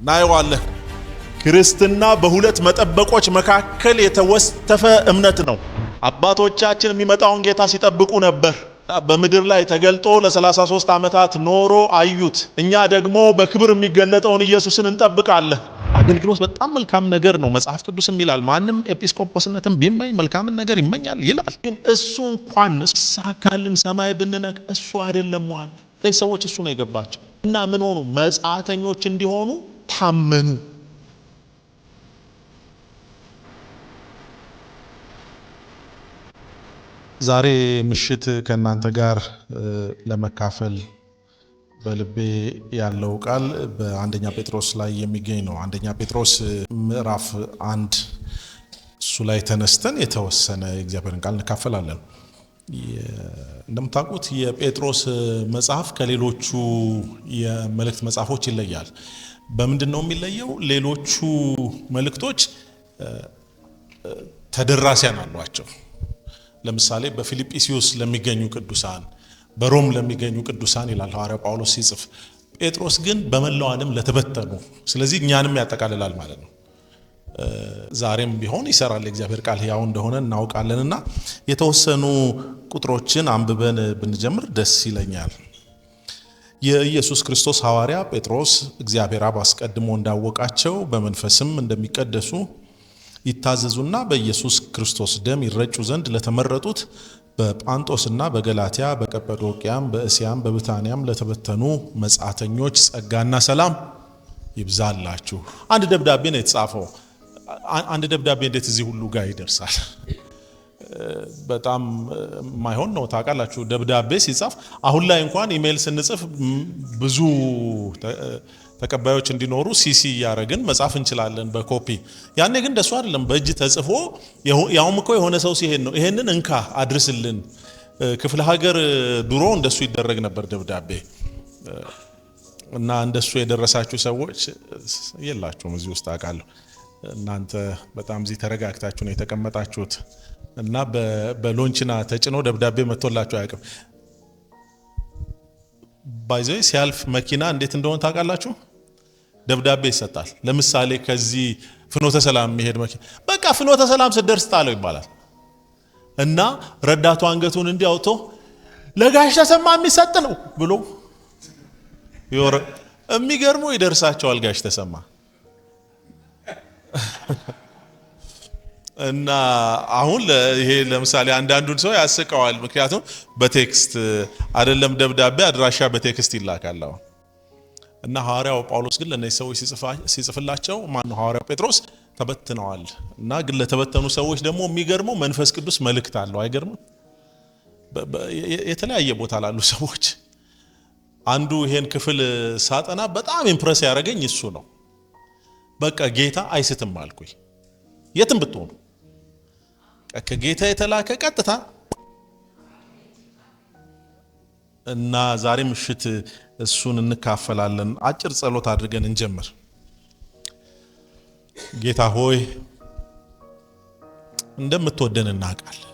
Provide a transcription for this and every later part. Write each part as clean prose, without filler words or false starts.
ናይዋለን ክርስትና በሁለት መጠበቆች መካከል የተወስተፈ እምነት ነው። አባቶቻችን የሚመጣውን ጌታ ሲጠብቁ ነበር። በምድር ላይ ተገልጦ ለ33 ዓመታት ኖሮ አዩት። እኛ ደግሞ በክብር የሚገለጠውን ኢየሱስን እንጠብቃለን። አገልግሎት በጣም መልካም ነገር ነው። መጽሐፍ ቅዱስም ይላል ማንም ኤጲስቆጶስነትን ቢመኝ መልካምን ነገር ይመኛል ይላል። ግን እሱ እንኳን ሳካልን ሰማይ ብንነክ እሱ አይደለም ዋና። ሰዎች እሱ ነው የገባቸው እና ምን ሆኑ? መጻተኞች እንዲሆኑ ታመኑ። ዛሬ ምሽት ከእናንተ ጋር ለመካፈል በልቤ ያለው ቃል በአንደኛ ጴጥሮስ ላይ የሚገኝ ነው። አንደኛ ጴጥሮስ ምዕራፍ 1 እሱ ላይ ተነስተን የተወሰነ የእግዚአብሔርን ቃል እንካፈላለን። እንደምታውቁት የጴጥሮስ መጽሐፍ ከሌሎቹ የመልእክት መጽሐፎች ይለያል። በምንድን ነው የሚለየው? ሌሎቹ መልእክቶች ተደራሲያን አሏቸው። ለምሳሌ በፊልጵስዩስ ለሚገኙ ቅዱሳን፣ በሮም ለሚገኙ ቅዱሳን ይላል ሐዋርያው ጳውሎስ ሲጽፍ። ጴጥሮስ ግን በመላው ዓለም ለተበተኑ፣ ስለዚህ እኛንም ያጠቃልላል ማለት ነው። ዛሬም ቢሆን ይሰራል። የእግዚአብሔር ቃል ሕያው እንደሆነ እናውቃለንና የተወሰኑ ቁጥሮችን አንብበን ብንጀምር ደስ ይለኛል። የኢየሱስ ክርስቶስ ሐዋርያ ጴጥሮስ እግዚአብሔር አብ አስቀድሞ እንዳወቃቸው በመንፈስም እንደሚቀደሱ ይታዘዙና በኢየሱስ ክርስቶስ ደም ይረጩ ዘንድ ለተመረጡት በጳንጦስና በገላትያ በቀጰዶቅያም በእስያም በብታንያም ለተበተኑ መጻተኞች ጸጋና ሰላም ይብዛላችሁ። አንድ ደብዳቤ ነው የተጻፈው። አንድ ደብዳቤ እንዴት እዚህ ሁሉ ጋር ይደርሳል? በጣም ማይሆን ነው። ታውቃላችሁ ደብዳቤ ሲጻፍ አሁን ላይ እንኳን ኢሜል ስንጽፍ ብዙ ተቀባዮች እንዲኖሩ ሲሲ ያረግን መጻፍ እንችላለን በኮፒ። ያኔ ግን እንደሱ አይደለም። በእጅ ተጽፎ ያውም እኮ የሆነ ሰው ሲሄድ ነው ይሄንን እንካ አድርስልን። ክፍለ ሀገር ድሮ እንደሱ ይደረግ ነበር ደብዳቤ። እና እንደሱ የደረሳችሁ ሰዎች የላችሁም እዚህ ውስጥ አውቃለሁ። እናንተ በጣም እዚህ ተረጋግታችሁ ነው የተቀመጣችሁት እና በሎንችና ተጭኖ ደብዳቤ መጥቶላችሁ አያውቅም። ባይዘይ ሲያልፍ መኪና እንዴት እንደሆነ ታውቃላችሁ? ደብዳቤ ይሰጣል። ለምሳሌ ከዚህ ፍኖተ ሰላም የሚሄድ መኪና በቃ ፍኖተ ሰላም ስትደርስ ጣለው ይባላል እና ረዳቱ አንገቱን እንዲያውቶ ለጋሽ ተሰማ የሚሰጥ ነው ብሎ የሚገርሙ ይደርሳቸዋል ጋሽ ተሰማ እና አሁን ይሄ ለምሳሌ አንዳንዱን ሰው ያስቀዋል። ምክንያቱም በቴክስት አይደለም ደብዳቤ አድራሻ በቴክስት ይላካል። እና ሐዋርያው ጳውሎስ ግን ለነዚህ ሰዎች ሲጽፍላቸው ማነው ሐዋርያው ጴጥሮስ ተበትነዋል። እና ግን ለተበተኑ ሰዎች ደግሞ የሚገርመው መንፈስ ቅዱስ መልእክት አለው። አይገርምም? የተለያየ ቦታ ላሉ ሰዎች አንዱ ይሄን ክፍል ሳጠና በጣም ኢምፕረስ ያደረገኝ እሱ ነው። በቃ ጌታ አይስትም አልኩኝ። የትም ብትሆኑ ከጌታ የተላከ ቀጥታ እና ዛሬ ምሽት እሱን እንካፈላለን። አጭር ጸሎት አድርገን እንጀምር። ጌታ ሆይ እንደምትወደን እናውቃለን።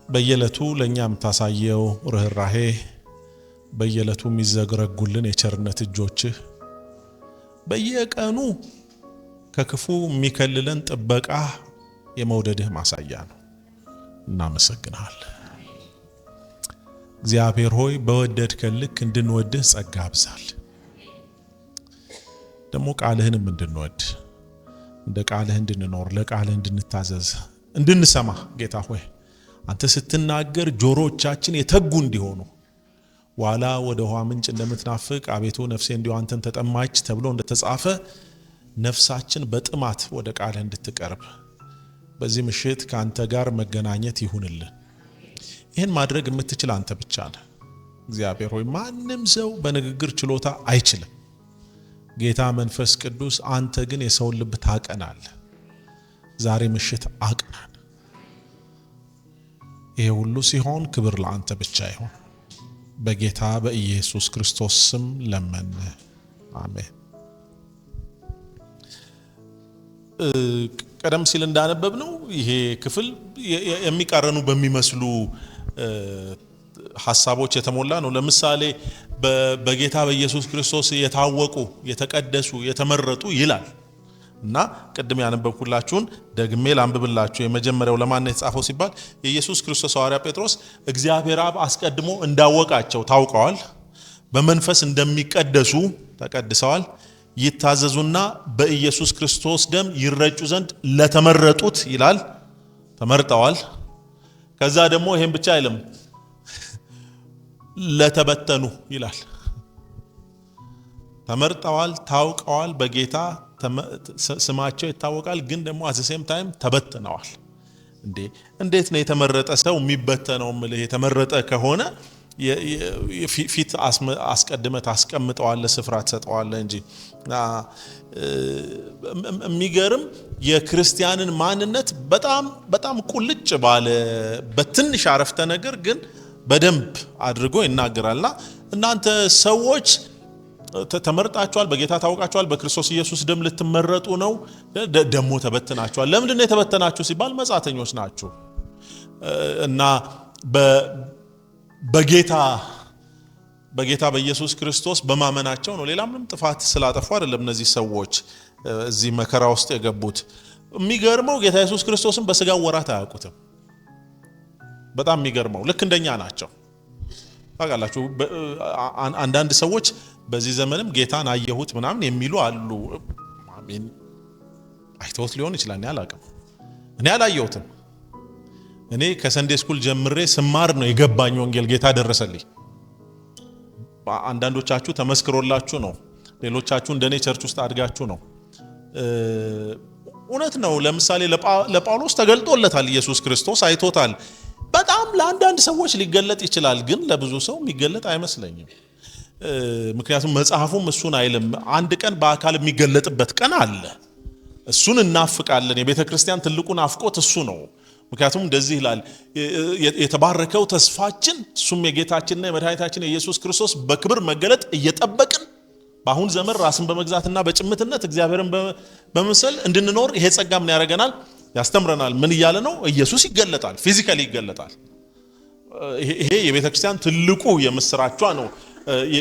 በየዕለቱ ለኛ የምታሳየው ርህራሄ፣ በየዕለቱ የሚዘረጉልን የቸርነት እጆችህ፣ በየቀኑ ከክፉ የሚከልለን ጥበቃ የመውደድህ ማሳያ ነው። እናመሰግናለን። እግዚአብሔር ሆይ በወደድከን ልክ እንድንወድህ ጸጋ አብዛል። ደግሞ ቃልህንም እንድንወድ እንደ ቃልህ እንድንኖር ለቃልህ እንድንታዘዝ እንድንሰማ ጌታ ሆይ አንተ ስትናገር ጆሮቻችን የተጉ እንዲሆኑ ዋላ ወደ ውሃ ምንጭ እንደምትናፍቅ አቤቱ ነፍሴ እንዲሁ አንተን ተጠማች ተብሎ እንደተጻፈ ነፍሳችን በጥማት ወደ ቃልህ እንድትቀርብ በዚህ ምሽት ከአንተ ጋር መገናኘት ይሁንልን። ይህን ማድረግ የምትችል አንተ ብቻ ነህ። እግዚአብሔር ሆይ ማንም ሰው በንግግር ችሎታ አይችልም። ጌታ መንፈስ ቅዱስ አንተ ግን የሰውን ልብ ታቀናለህ። ዛሬ ምሽት አቅናን። ይሄ ሁሉ ሲሆን ክብር ለአንተ ብቻ ይሁን። በጌታ በኢየሱስ ክርስቶስ ስም ለመን፣ አሜን። ቀደም ሲል እንዳነበብነው ይሄ ክፍል የሚቃረኑ በሚመስሉ ሐሳቦች የተሞላ ነው። ለምሳሌ በጌታ በኢየሱስ ክርስቶስ የታወቁ የተቀደሱ የተመረጡ ይላል እና ቅድም ያነበብኩላችሁን ደግሜ ላንብብላችሁ። የመጀመሪያው ለማን የተጻፈው ሲባል የኢየሱስ ክርስቶስ ሐዋርያ ጴጥሮስ እግዚአብሔር አብ አስቀድሞ እንዳወቃቸው ታውቀዋል፣ በመንፈስ እንደሚቀደሱ ተቀድሰዋል፣ ይታዘዙና በኢየሱስ ክርስቶስ ደም ይረጩ ዘንድ ለተመረጡት ይላል ተመርጠዋል። ከዛ ደግሞ ይሄን ብቻ አይልም ለተበተኑ ይላል። ተመርጠዋል፣ ታውቀዋል፣ በጌታ ስማቸው ይታወቃል፣ ግን ደግሞ at the same time ተበትነዋል። እንዴት ነው የተመረጠ ሰው የሚበተነው? የተመረጠ ከሆነ ፊት አስቀድመህ ታስቀምጠዋለህ፣ ስፍራ ትሰጠዋለህ እንጂ የሚገርም የክርስቲያንን ማንነት በጣም ቁልጭ ባለ በትንሽ አረፍተ ነገር ግን በደንብ አድርጎ ይናገራልና እናንተ ሰዎች ተመርጣችኋል፣ በጌታ ታውቃችኋል፣ በክርስቶስ ኢየሱስ ደም ልትመረጡ ነው፣ ደሞ ተበትናችኋል። ለምንድን ነው የተበተናችሁ ሲባል መጻተኞች ናችሁ እና በጌታ በኢየሱስ ክርስቶስ በማመናቸው ነው። ሌላ ምንም ጥፋት ስላጠፉ አይደለም እነዚህ ሰዎች እዚህ መከራ ውስጥ የገቡት። የሚገርመው ጌታ ኢየሱስ ክርስቶስን በስጋው ወራት አያውቁትም። በጣም የሚገርመው ልክ እንደኛ ናቸው። ታውቃላችሁ አንዳንድ ሰዎች በዚህ ዘመንም ጌታን አየሁት ምናምን የሚሉ አሉ። አሜን አይተውት ሊሆን ይችላል፣ እኔ አላውቅም። እኔ አላየሁትም። እኔ ከሰንዴ ስኩል ጀምሬ ስማር ነው የገባኝ ወንጌል ጌታ ደረሰልኝ። አንዳንዶቻችሁ ተመስክሮላችሁ ነው፣ ሌሎቻችሁ እንደኔ ቸርች ውስጥ አድጋችሁ ነው። እውነት ነው። ለምሳሌ ለጳውሎስ ተገልጦለታል ኢየሱስ ክርስቶስ፣ አይቶታል። በጣም ለአንዳንድ ሰዎች ሊገለጥ ይችላል፣ ግን ለብዙ ሰው የሚገለጥ አይመስለኝም። ምክንያቱም መጽሐፉም እሱን አይልም። አንድ ቀን በአካል የሚገለጥበት ቀን አለ። እሱን እናፍቃለን። የቤተ ክርስቲያን ትልቁ ናፍቆት እሱ ነው። ምክንያቱም እንደዚህ ይላል፣ የተባረከው ተስፋችን እሱም የጌታችንና የመድኃኒታችን የኢየሱስ ክርስቶስ በክብር መገለጥ እየጠበቅን በአሁን ዘመን ራስን በመግዛትና በጭምትነት እግዚአብሔርን በመምሰል እንድንኖር ይሄ ጸጋ ምን ያደርገናል? ያስተምረናል። ምን እያለ ነው? ኢየሱስ ይገለጣል፣ ፊዚካሊ ይገለጣል። ይሄ የቤተ ክርስቲያን ትልቁ የምስራቿ ነው።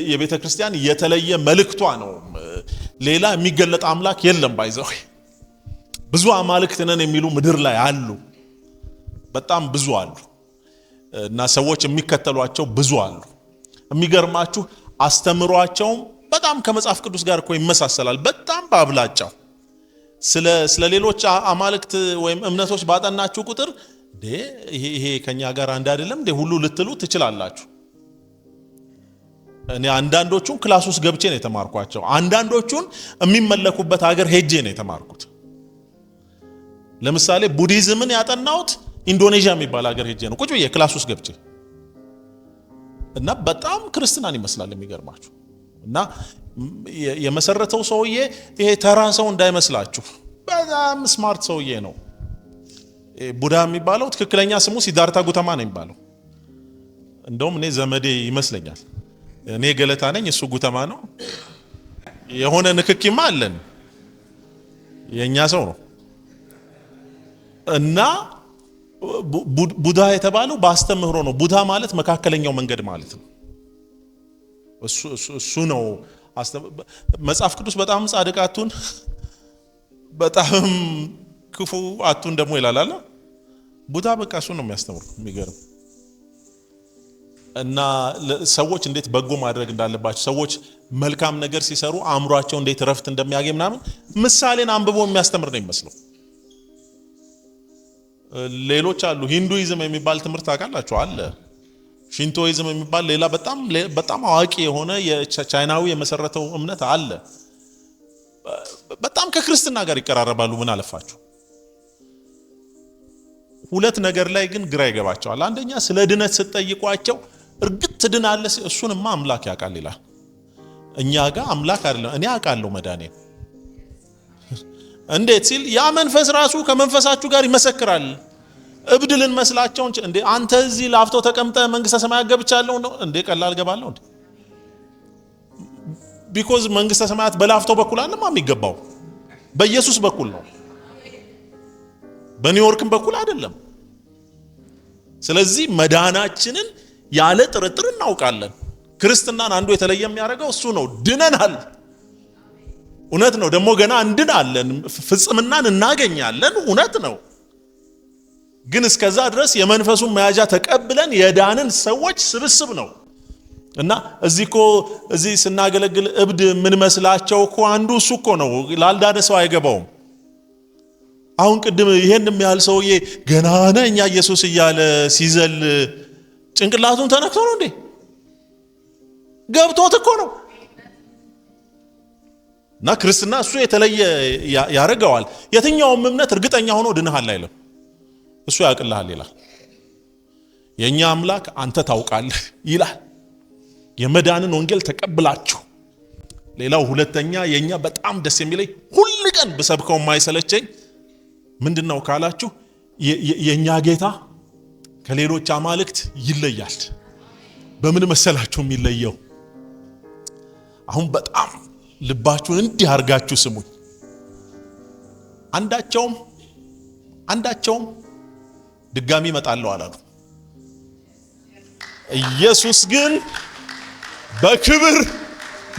የቤተ ክርስቲያን የተለየ መልእክቷ ነው። ሌላ የሚገለጥ አምላክ የለም። ባይዘው ብዙ አማልክት ነን የሚሉ ምድር ላይ አሉ፣ በጣም ብዙ አሉ እና ሰዎች የሚከተሏቸው ብዙ አሉ። የሚገርማችሁ አስተምሯቸውም በጣም ከመጽሐፍ ቅዱስ ጋር እኮ ይመሳሰላል። በጣም ባብላጫው ስለ ሌሎች አማልክት ወይም እምነቶች ባጠናችሁ ቁጥር ይሄ ከኛ ጋር አንድ አይደለም እንዴ ሁሉ ልትሉ ትችላላችሁ። እኔ አንዳንዶቹን ክላስ ውስጥ ገብቼ ነው የተማርኳቸው። አንዳንዶቹን የሚመለኩበት ሀገር ሄጄ ነው የተማርኩት። ለምሳሌ ቡዲዝምን ያጠናሁት ኢንዶኔዥያ የሚባል ሀገር ሄጄ ነው ቁጭ ብዬ ክላስ ውስጥ ገብቼ እና በጣም ክርስትናን ይመስላል የሚገርማችሁ። እና የመሰረተው ሰውዬ ይሄ ተራ ሰው እንዳይመስላችሁ በጣም ስማርት ሰውዬ ነው። ቡዳ የሚባለው ትክክለኛ ስሙ ሲዳርታ ጉተማ ነው የሚባለው። እንደውም እኔ ዘመዴ ይመስለኛል። እኔ ገለታ ነኝ፣ እሱ ጉተማ ነው። የሆነ ንክኪማ አለን። የኛ ሰው ነው። እና ቡዳ የተባለው በአስተምህሮ ነው። ቡዳ ማለት መካከለኛው መንገድ ማለት ነው። እሱ ነው። መጽሐፍ ቅዱስ በጣም ጻድቅ አቱን በጣም ክፉ አቱን ደግሞ ይላል። ቡዳ በቃ እሱ ነው የሚያስተምረው። የሚገርም እና ሰዎች እንዴት በጎ ማድረግ እንዳለባቸው፣ ሰዎች መልካም ነገር ሲሰሩ አእምሯቸው እንዴት ረፍት እንደሚያገኝ ምናምን ምሳሌን አንብቦ የሚያስተምር ነው የሚመስለው። ሌሎች አሉ። ሂንዱይዝም የሚባል ትምህርት ታውቃላችሁ አለ። ሽንቶይዝም የሚባል ሌላ በጣም አዋቂ የሆነ የቻይናዊ የመሰረተው እምነት አለ። በጣም ከክርስትና ጋር ይቀራረባሉ። ምን አለፋችሁ። ሁለት ነገር ላይ ግን ግራ ይገባቸዋል። አንደኛ ስለ ድነት ስትጠይቋቸው እርግጥ ትድናለህ፣ እሱንማ አምላክ ያውቃል ይላል። እኛ ጋር አምላክ አይደለም እኔ አውቃለሁ መዳኔን እንዴት ሲል ያ መንፈስ ራሱ ከመንፈሳችሁ ጋር ይመሰክራል። እብድ ልንመስላቸው እንዴ አንተ እዚህ ላፍቶ ተቀምጠ መንግስተ ሰማያት ገብቻለሁ ነው እንዴ? ቀላል ገባለሁ እንዴ? ቢኮዝ መንግስተ ሰማያት በላፍቶ በኩል አይደለም የሚገባው፣ በኢየሱስ በኩል ነው። በኒውዮርክም በኩል አይደለም። ስለዚህ መዳናችንን ያለ ጥርጥር እናውቃለን። ክርስትናን አንዱ የተለየ የሚያደርገው እሱ ነው። ድነናል። እውነት ነው። ደግሞ ገና እንድናለን፣ ፍጽምናን እናገኛለን። እውነት ነው። ግን እስከዛ ድረስ የመንፈሱን መያዣ ተቀብለን የዳንን ሰዎች ስብስብ ነው። እና እዚህ ስናገለግል እብድ ምን መስላቸው እኮ አንዱ እሱ እኮ ነው። ላልዳነ ሰው አይገባውም። አሁን ቅድም ይሄን የሚያህል ሰውዬ ገና ነኝ ኢየሱስ እያለ ሲዘል ጭንቅላቱን ተነክቶ ነው እንዴ? ገብቶት እኮ ነው። እና ክርስትና እሱ የተለየ ያረጋዋል። የትኛውም እምነት እርግጠኛ ሆኖ ድነሃል አይልም። እሱ ያቅልሃል ይላል። የኛ አምላክ አንተ ታውቃለህ ይላል። የመዳንን ወንጌል ተቀብላችሁ። ሌላው ሁለተኛ የኛ በጣም ደስ የሚለኝ ሁሉ ቀን በሰብከው የማይሰለቸኝ ምንድነው ካላችሁ የኛ ጌታ ከሌሎች አማልክት ይለያል። በምን መሰላችሁ የሚለየው? አሁን በጣም ልባችሁን እንዲህ አርጋችሁ ስሙኝ። አንዳቸውም ድጋሚ እመጣለሁ አላሉ። ኢየሱስ ግን በክብር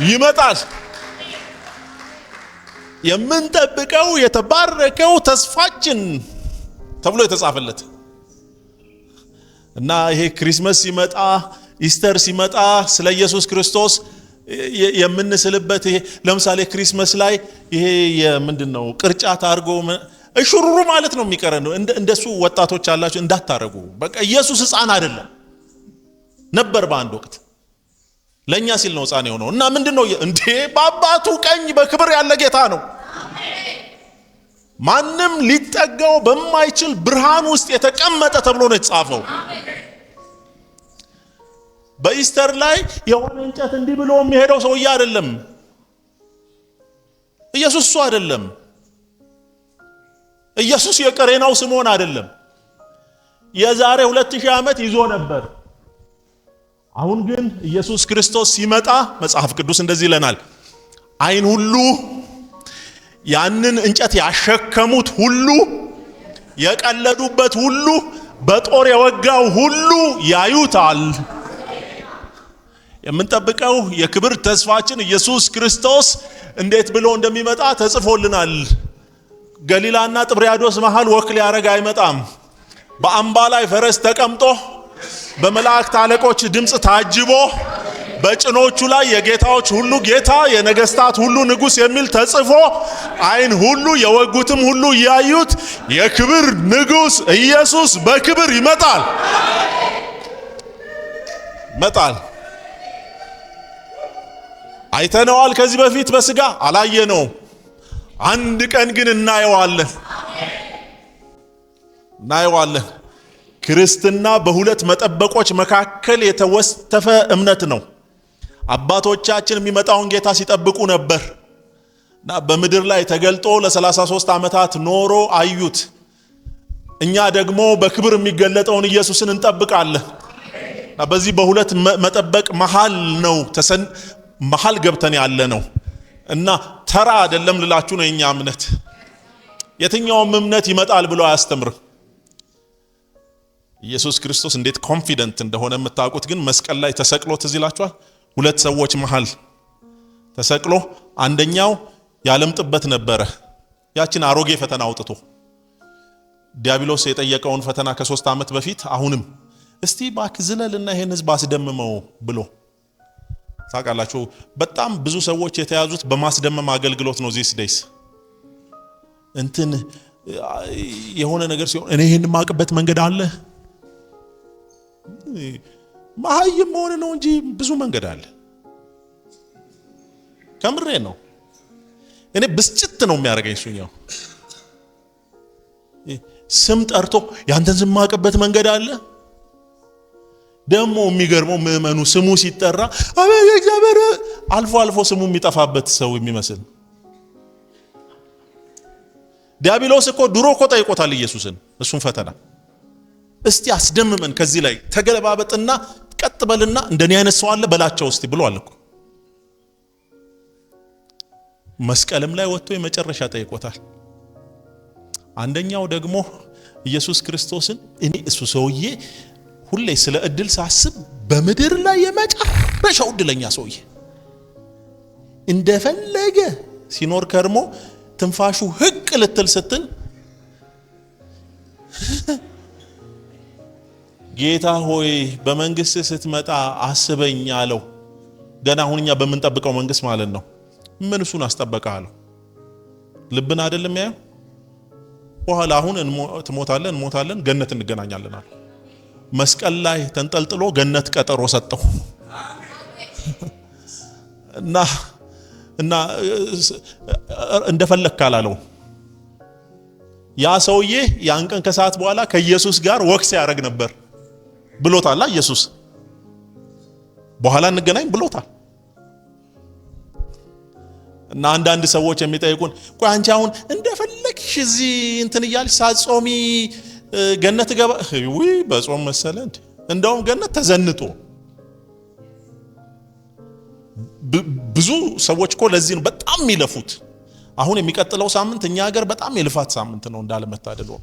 ይመጣል። የምንጠብቀው የተባረከው ተስፋችን ተብሎ የተጻፈለት እና ይሄ ክሪስማስ ሲመጣ ኢስተር ሲመጣ ስለ ኢየሱስ ክርስቶስ የምንስልበት ይሄ ለምሳሌ ክሪስማስ ላይ ይሄ የምንድነው ቅርጫት አርጎ እሽሩሩ ማለት ነው የሚቀረን። እንደሱ ወጣቶች አላችሁ እንዳታረጉ። በቃ ኢየሱስ ሕፃን አይደለም ነበር በአንድ ወቅት ለኛ ሲል ነው ሕፃን የሆነው። እና ምንድነው እንዴ በአባቱ ቀኝ በክብር ያለ ጌታ ነው። ማንም ሊጠጋው በማይችል ብርሃን ውስጥ የተቀመጠ ተብሎ ነው የተጻፈው። በኢስተር ላይ የሆነ እንጨት እንዲህ ብሎ የሚሄደው ሰውዬ አይደለም ኢየሱስ። እሱ አይደለም ኢየሱስ። የቀሬናው ስምዖን አይደለም። የዛሬ 2000 ዓመት ይዞ ነበር። አሁን ግን ኢየሱስ ክርስቶስ ሲመጣ መጽሐፍ ቅዱስ እንደዚህ ይለናል። አይን ሁሉ ያንን እንጨት ያሸከሙት ሁሉ፣ የቀለዱበት ሁሉ፣ በጦር የወጋው ሁሉ ያዩታል። የምንጠብቀው የክብር ተስፋችን ኢየሱስ ክርስቶስ እንዴት ብሎ እንደሚመጣ ተጽፎልናል። ገሊላና ጥብርያዶስ መሃል ወክ ሊያረግ አይመጣም። በአምባ ላይ ፈረስ ተቀምጦ በመላእክት አለቆች ድምጽ ታጅቦ በጭኖቹ ላይ የጌታዎች ሁሉ ጌታ የነገስታት ሁሉ ንጉስ የሚል ተጽፎ አይን ሁሉ የወጉትም ሁሉ ያዩት የክብር ንጉስ ኢየሱስ በክብር ይመጣል። አይተነዋል ከዚህ በፊት በስጋ አላየነው። አንድ ቀን ግን እናየዋለን። ክርስትና በሁለት መጠበቆች መካከል የተወስተፈ እምነት ነው። አባቶቻችን የሚመጣውን ጌታ ሲጠብቁ ነበር እና በምድር ላይ ተገልጦ ለ33 ዓመታት ኖሮ አዩት። እኛ ደግሞ በክብር የሚገለጠውን ኢየሱስን እንጠብቃለን። በዚህ በሁለት መጠበቅ መሃል ነው መሃል ገብተን ያለ ነው እና ተራ አይደለም ልላችሁ ነው። የኛ እምነት የትኛውም እምነት ይመጣል ብሎ አያስተምርም። ኢየሱስ ክርስቶስ እንዴት ኮንፊደንት እንደሆነ የምታውቁት ግን መስቀል ላይ ተሰቅሎ ትዝ ይላችኋል። ሁለት ሰዎች መሃል ተሰቅሎ አንደኛው ያለም ጥበት ነበረ። ያችን አሮጌ ፈተና አውጥቶ ዲያብሎስ የጠየቀውን ፈተና ከ3 ዓመት በፊት አሁንም እስቲ ባክ ዝለልና ይሄን ህዝብ አስደምመው ብሎ ታውቃላችሁ። በጣም ብዙ ሰዎች የተያዙት በማስደመም አገልግሎት ነው። ዚስ ዴይስ እንትን የሆነ ነገር ሲሆን እኔ ይሄን ማቅበት መንገድ አለ ማህይም ሆነ ነው እንጂ ብዙ መንገድ አለ። ከምሬ ነው። እኔ ብስጭት ነው የሚያደርገኝ ሱኛው ስም ጠርቶ ያንተን ስም ማቅበት መንገድ አለ። ደሞ የሚገርመው ምእመኑ ስሙ ሲጠራ አቤት እግዚአብሔር አልፎ ስሙ የሚጠፋበት ሰው የሚመስል። ዲያብሎስ እኮ ድሮ እኮ ጠይቆታል ኢየሱስን እሱን ፈተና እስቲ አስደምመን ከዚህ ላይ ተገለባበጥና ቀጥበልና እንደኔ አይነት ሰው አለ በላቸው እስቲ ብሏል እኮ። መስቀልም ላይ ወጥቶ የመጨረሻ ጠይቆታል። አንደኛው ደግሞ ኢየሱስ ክርስቶስን እኔ እሱ ሰውዬ ሁሌ ስለ እድል ሳስብ በምድር ላይ የመጨረሻ የመጨረሻው እድለኛ ሰውዬ እንደፈለገ ሲኖር ከርሞ ትንፋሹ ህቅ ልትል ስትል ጌታ ሆይ በመንግስት ስትመጣ አስበኝ አለው። ገና አሁንኛ በመንጠብቀው መንግስት ማለት ነው። ምን እሱን አስጠበቀው? ልብን አይደለም ያየው። በኋላ አሁን እንሞታለን ገነት እንገናኛለን አለ። መስቀል ላይ ተንጠልጥሎ ገነት ቀጠሮ ሰጠው እና እንደፈለክ ካላለው ያ ሰውዬ ያን ቀን ከሰዓት በኋላ ከኢየሱስ ጋር ወክስ ያደርግ ነበር ብሎታል። ኢየሱስ በኋላ እንገናኝ ብሎታል። እና አንዳንድ ሰዎች የሚጠይቁን ቆይ አንቺ አሁን እንደፈለክሽ እዚህ እንትን እያልሽ ሳጾሚ ገነት ገባ ወይ በጾም መሰለ እንዴ? እንደውም ገነት ተዘንጦ ብዙ ሰዎች እኮ ለዚህ ነው በጣም የሚለፉት። አሁን የሚቀጥለው ሳምንት እኛ ሀገር በጣም የልፋት ሳምንት ነው እንዳለመታደል ነው።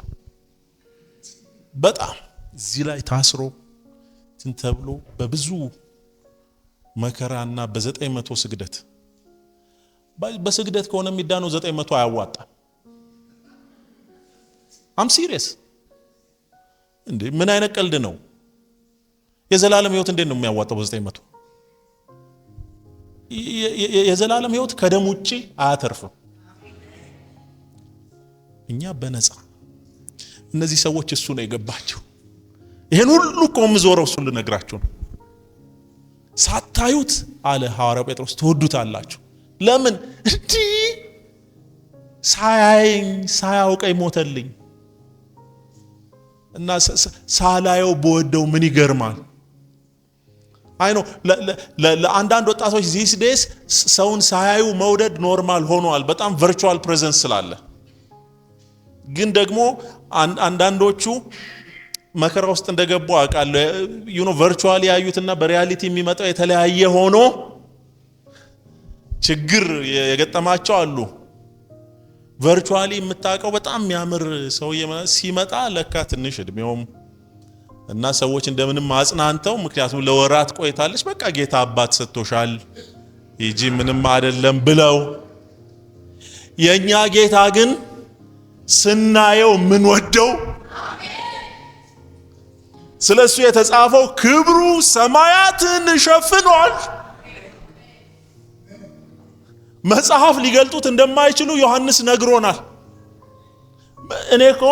በጣም እዚህ ላይ ታስሮ ተብሎ በብዙ መከራና በ900 ስግደት በስግደት ከሆነ የሚዳነው 900 አያዋጣም። አም ሲሪየስ እንዴ ምን አይነት ቀልድ ነው? የዘላለም ህይወት እንዴት ነው የሚያዋጣው በ900? የዘላለም ህይወት ከደም ውጪ አያተርፍም። እኛ በነፃ እነዚህ ሰዎች እሱ ነው የገባቸው። ይሄን ሁሉ ቆም ዞረው እሱ ልነግራችሁ ነው። ሳታዩት አለ ሐዋርያው ጴጥሮስ ትወዱታላችሁ። ለምን እንዴ ሳያውቀኝ ሞተልኝ እና ሳላየው በወደው ምን ይገርማል። አይ ነው ለአንዳንድ ወጣቶች ዚስ ዴይስ ሰውን ሳያዩ መውደድ ኖርማል ሆኗል፣ በጣም ቨርቹዋል ፕሬዘንስ ስላለ። ግን ደግሞ አንዳንዶቹ መከራ ውስጥ እንደገቡ አውቃለሁ። ቨርቹዋሊ ያዩትና በሪያሊቲ የሚመጣው የተለያየ ሆኖ ችግር የገጠማቸው አሉ። ቨርቹዋሊ የምታውቀው በጣም የሚያምር ሰው ሲመጣ ለካ ትንሽ እድሜውም እና ሰዎች እንደምንም አጽናንተው ምክንያቱም ለወራት ቆይታለች በቃ ጌታ አባት ሰጥቶሻል ይጂ ምንም አይደለም ብለው። የኛ ጌታ ግን ስናየው ምን ወደው ስለሱ የተጻፈው ክብሩ ሰማያትን ሸፍኗል። መጽሐፍ ሊገልጡት እንደማይችሉ ዮሐንስ ነግሮናል። እኔኮ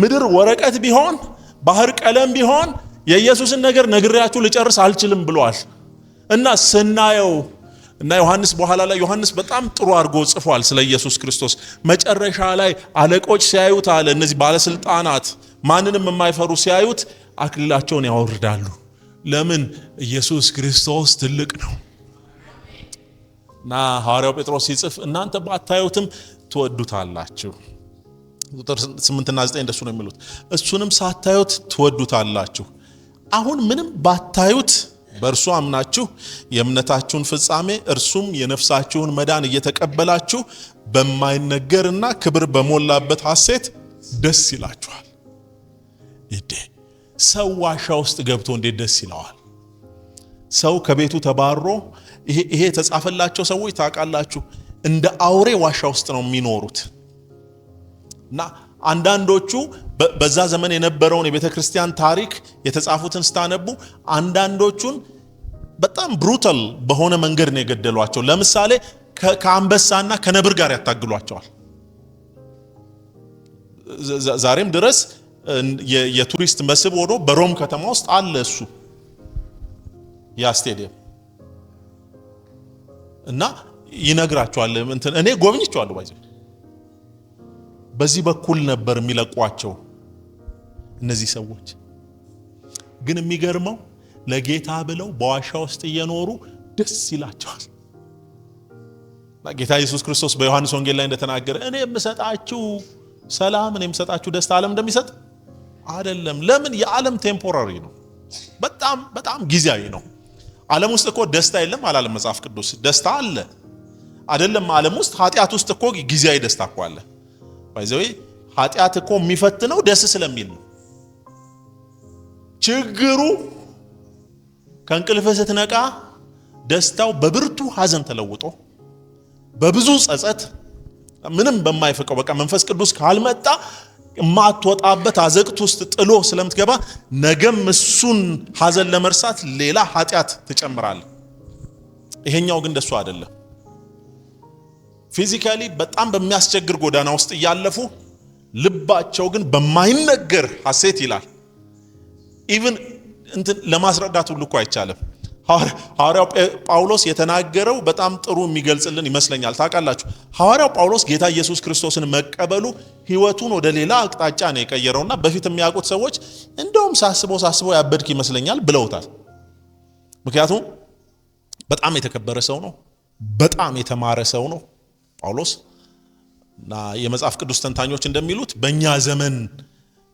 ምድር ወረቀት ቢሆን ባህር ቀለም ቢሆን የኢየሱስን ነገር ነግሬያችሁ ልጨርስ አልችልም ብሏል። እና ስናየው እና ዮሐንስ በኋላ ላይ ዮሐንስ በጣም ጥሩ አድርጎ ጽፏል ስለ ኢየሱስ ክርስቶስ። መጨረሻ ላይ አለቆች ሲያዩት አለ እነዚህ ባለስልጣናት ማንንም የማይፈሩ ሲያዩት አክሊላቸውን ያወርዳሉ። ለምን? ኢየሱስ ክርስቶስ ትልቅ ነው። እና ሐዋርያው ጴጥሮስ ሲጽፍ እናንተ ባታዩትም ትወዱታላችሁ። ቁጥር 8 እና 9 እንደሱ ነው የሚሉት። እሱንም ሳታዩት ትወዱታላችሁ። አሁን ምንም ባታዩት በእርሱ አምናችሁ የእምነታችሁን ፍጻሜ እርሱም የነፍሳችሁን መዳን እየተቀበላችሁ በማይነገርና ክብር በሞላበት ሐሴት ደስ ይላችኋል። ሰው ዋሻ ውስጥ ገብቶ እንዴት ደስ ይለዋል? ሰው ከቤቱ ተባሮ ይሄ ተጻፈላቸው ሰዎች ታውቃላችሁ እንደ አውሬ ዋሻ ውስጥ ነው የሚኖሩት። እና አንዳንዶቹ በዛ ዘመን የነበረውን የቤተክርስቲያን ታሪክ የተጻፉትን ስታነቡ አንዳንዶቹን በጣም ብሩታል በሆነ መንገድ ነው የገደሏቸው። ለምሳሌ ከአንበሳና ከነብር ጋር ያታግሏቸዋል። ዛሬም ድረስ የቱሪስት መስህብ ሆኖ በሮም ከተማ ውስጥ አለ እሱ ያ ስቴዲየም። እና ይነግራቸዋል እኔ ጎብኝቻለሁ ባይዘው በዚህ በኩል ነበር የሚለቋቸው እነዚህ ሰዎች። ግን የሚገርመው ለጌታ ብለው በዋሻ ውስጥ እየኖሩ ደስ ይላቸዋል። ጌታ ኢየሱስ ክርስቶስ በዮሐንስ ወንጌል ላይ እንደተናገረ እኔ የምሰጣችሁ ሰላም እኔ የምሰጣችሁ ደስታ ዓለም እንደሚሰጥ አይደለም። ለምን? የዓለም ቴምፖራሪ ነው፣ በጣም በጣም ጊዜያዊ ነው። ዓለም ውስጥ እኮ ደስታ የለም አላለም መጽሐፍ ቅዱስ። ደስታ አለ አይደለም? ዓለም ውስጥ ኃጢአት ውስጥ እኮ ጊዜያዊ ደስታ እኮ አለ። ባይዘው ኃጢአት እኮ የሚፈትነው ደስ ስለሚል ነው። ችግሩ ከእንቅልፍ ስትነቃ ደስታው በብርቱ ሐዘን ተለውጦ በብዙ ጸጸት ምንም በማይፈቀው በቃ መንፈስ ቅዱስ ካልመጣ ማትወጣበት አዘቅት ውስጥ ጥሎ ስለምትገባ ነገም እሱን ሐዘን ለመርሳት ሌላ ኃጢያት ትጨምራለህ። ይሄኛው ግን ደሱ አይደለም። ፊዚካሊ በጣም በሚያስቸግር ጎዳና ውስጥ ያለፉ ልባቸው ግን በማይነገር ሐሴት ይላል። ኢቭን እንትን ለማስረዳት ሁሉ እኮ አይቻልም። ሐዋርያው ጳውሎስ የተናገረው በጣም ጥሩ የሚገልጽልን ይመስለኛል። ታውቃላችሁ ሐዋርያው ጳውሎስ ጌታ ኢየሱስ ክርስቶስን መቀበሉ ሕይወቱን ወደ ሌላ አቅጣጫ ነው የቀየረውና በፊት የሚያውቁት ሰዎች እንደውም ሳስበው ያበድክ ይመስለኛል ብለውታል። ምክንያቱም በጣም የተከበረ ሰው ነው፣ በጣም የተማረ ሰው ነው ጳውሎስ እና የመጽሐፍ ቅዱስ ተንታኞች እንደሚሉት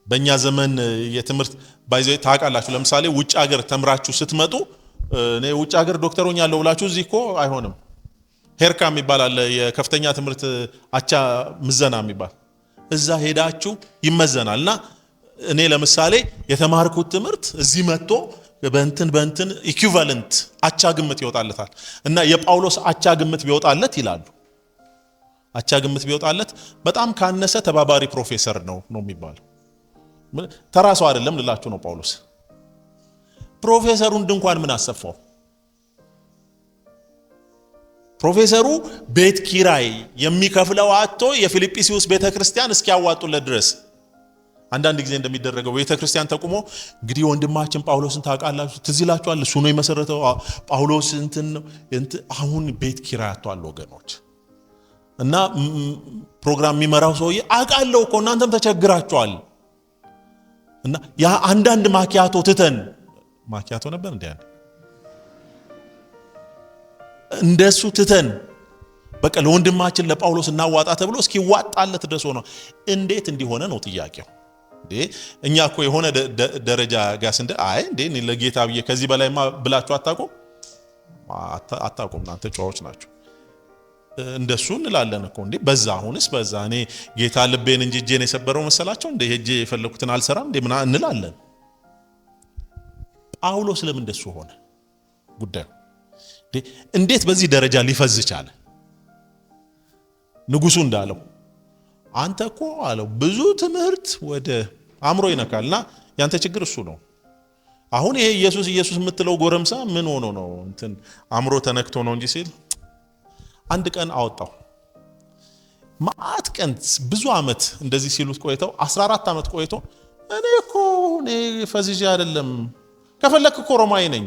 በእኛ ዘመን የትምህርት ባይዘይ ታውቃላችሁ ለምሳሌ ውጭ ሀገር ተምራችሁ ስትመጡ እኔ ውጭ ሀገር ዶክተር ሆኛለሁ ብላችሁ እዚህ እኮ አይሆንም። ሄርካ የሚባል አለ የከፍተኛ ትምህርት አቻ ምዘና የሚባል እዛ ሄዳችሁ ይመዘናልና እኔ ለምሳሌ የተማርኩት ትምህርት እዚህ መጥቶ በእንትን ኢኩቫለንት አቻ ግምት ይወጣለታል እና የጳውሎስ አቻ ግምት ቢወጣለት ይላሉ። አቻ ግምት ቢወጣለት በጣም ካነሰ ተባባሪ ፕሮፌሰር ነው የሚባለው። ተራሱ አይደለም ልላችሁ ነው። ጳውሎስ ፕሮፌሰሩን ድንኳን ምን አሰፋው? ፕሮፌሰሩ ቤት ኪራይ የሚከፍለው አጥቶ የፊልጵስዩስ ቤተክርስቲያን እስኪያዋጡለት ድረስ አንዳንድ ጊዜ እንደሚደረገው ቤተክርስቲያን ተቆሞ እንግዲህ ወንድማችን ጳውሎስን ታውቃላችሁ ትዝ ይላችኋል እሱ ነው የመሰረተው ጳውሎስ እንትን ነው አሁን ቤት ኪራይ አጥቷል ወገኖች እና ፕሮግራም የሚመራው ሰውዬ አውቃለሁ እኮ እናንተም ተቸግራችኋል እና ያ አንዳንድ ማኪያቶ ትተን ማኪያቶ ነበር እንደሱ ትተን በቃ ለወንድማችን ለጳውሎስ እናዋጣ ተብሎ እስኪዋጣለት ድረስ ሆኖ እንዴት እንዲሆነ ነው ጥያቄው። እኛ እኮ የሆነ ደረጃ ጋር እንደ እንዴ ለጌታ ብዬ ከዚህ በላይማ ብላችሁ አታቆም እናንተ ጨዋዎች ናችሁ እንደሱ እንላለን እኮ እንዴ በዛ አሁንስ በዛ እኔ ጌታ ልቤን እንጂ እጄን የሰበረው መሰላቸው እንዴ ሄጄ የፈለኩትን አልሰራም እንዴ ምና እንላለን። ጳውሎስ ለምን እንደሱ ሆነ ጉዳዩ እንዴት በዚህ ደረጃ ሊፈዝ ቻለ? ንጉሱ እንዳለው አንተ እኮ አለው ብዙ ትምህርት ወደ አእምሮ ይነካልና ያንተ ችግር እሱ ነው። አሁን ይሄ ኢየሱስ የምትለው ጎረምሳ ምን ሆኖ ነው እንትን አእምሮ ተነክቶ ነው እንጂ ሲል አንድ ቀን አወጣው። ማአት ቀን ብዙ አመት እንደዚህ ሲሉት ቆይተው 14 አመት ቆይቶ እኔ ፈዝጄ አይደለም ከፈለክ እኮ ሮማይ ነኝ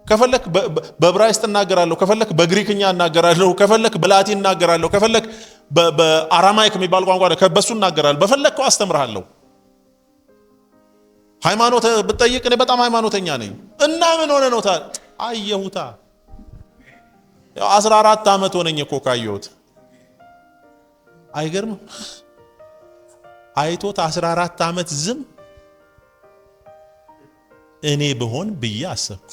ከፈለክ በዕብራይስጥ እናገራለሁ ከፈለክ በግሪክኛ እናገራለሁ ከፈለክ በላቲን እናገራለሁ ከፈለክ በአራማይክ የሚባል ቋንቋ በሱ እናገራለሁ በፈለከው አስተምርሃለሁ ሃይማኖት ብትጠይቅ እኔ በጣም ሃይማኖተኛ ነኝ እና ምን ሆነ ነው አየሁታ 14 አመት ሆነኝ እኮ ካየሁት አይገርም አይቶት 14 አመት ዝም እኔ በሆን ብዬ አሰብኩ።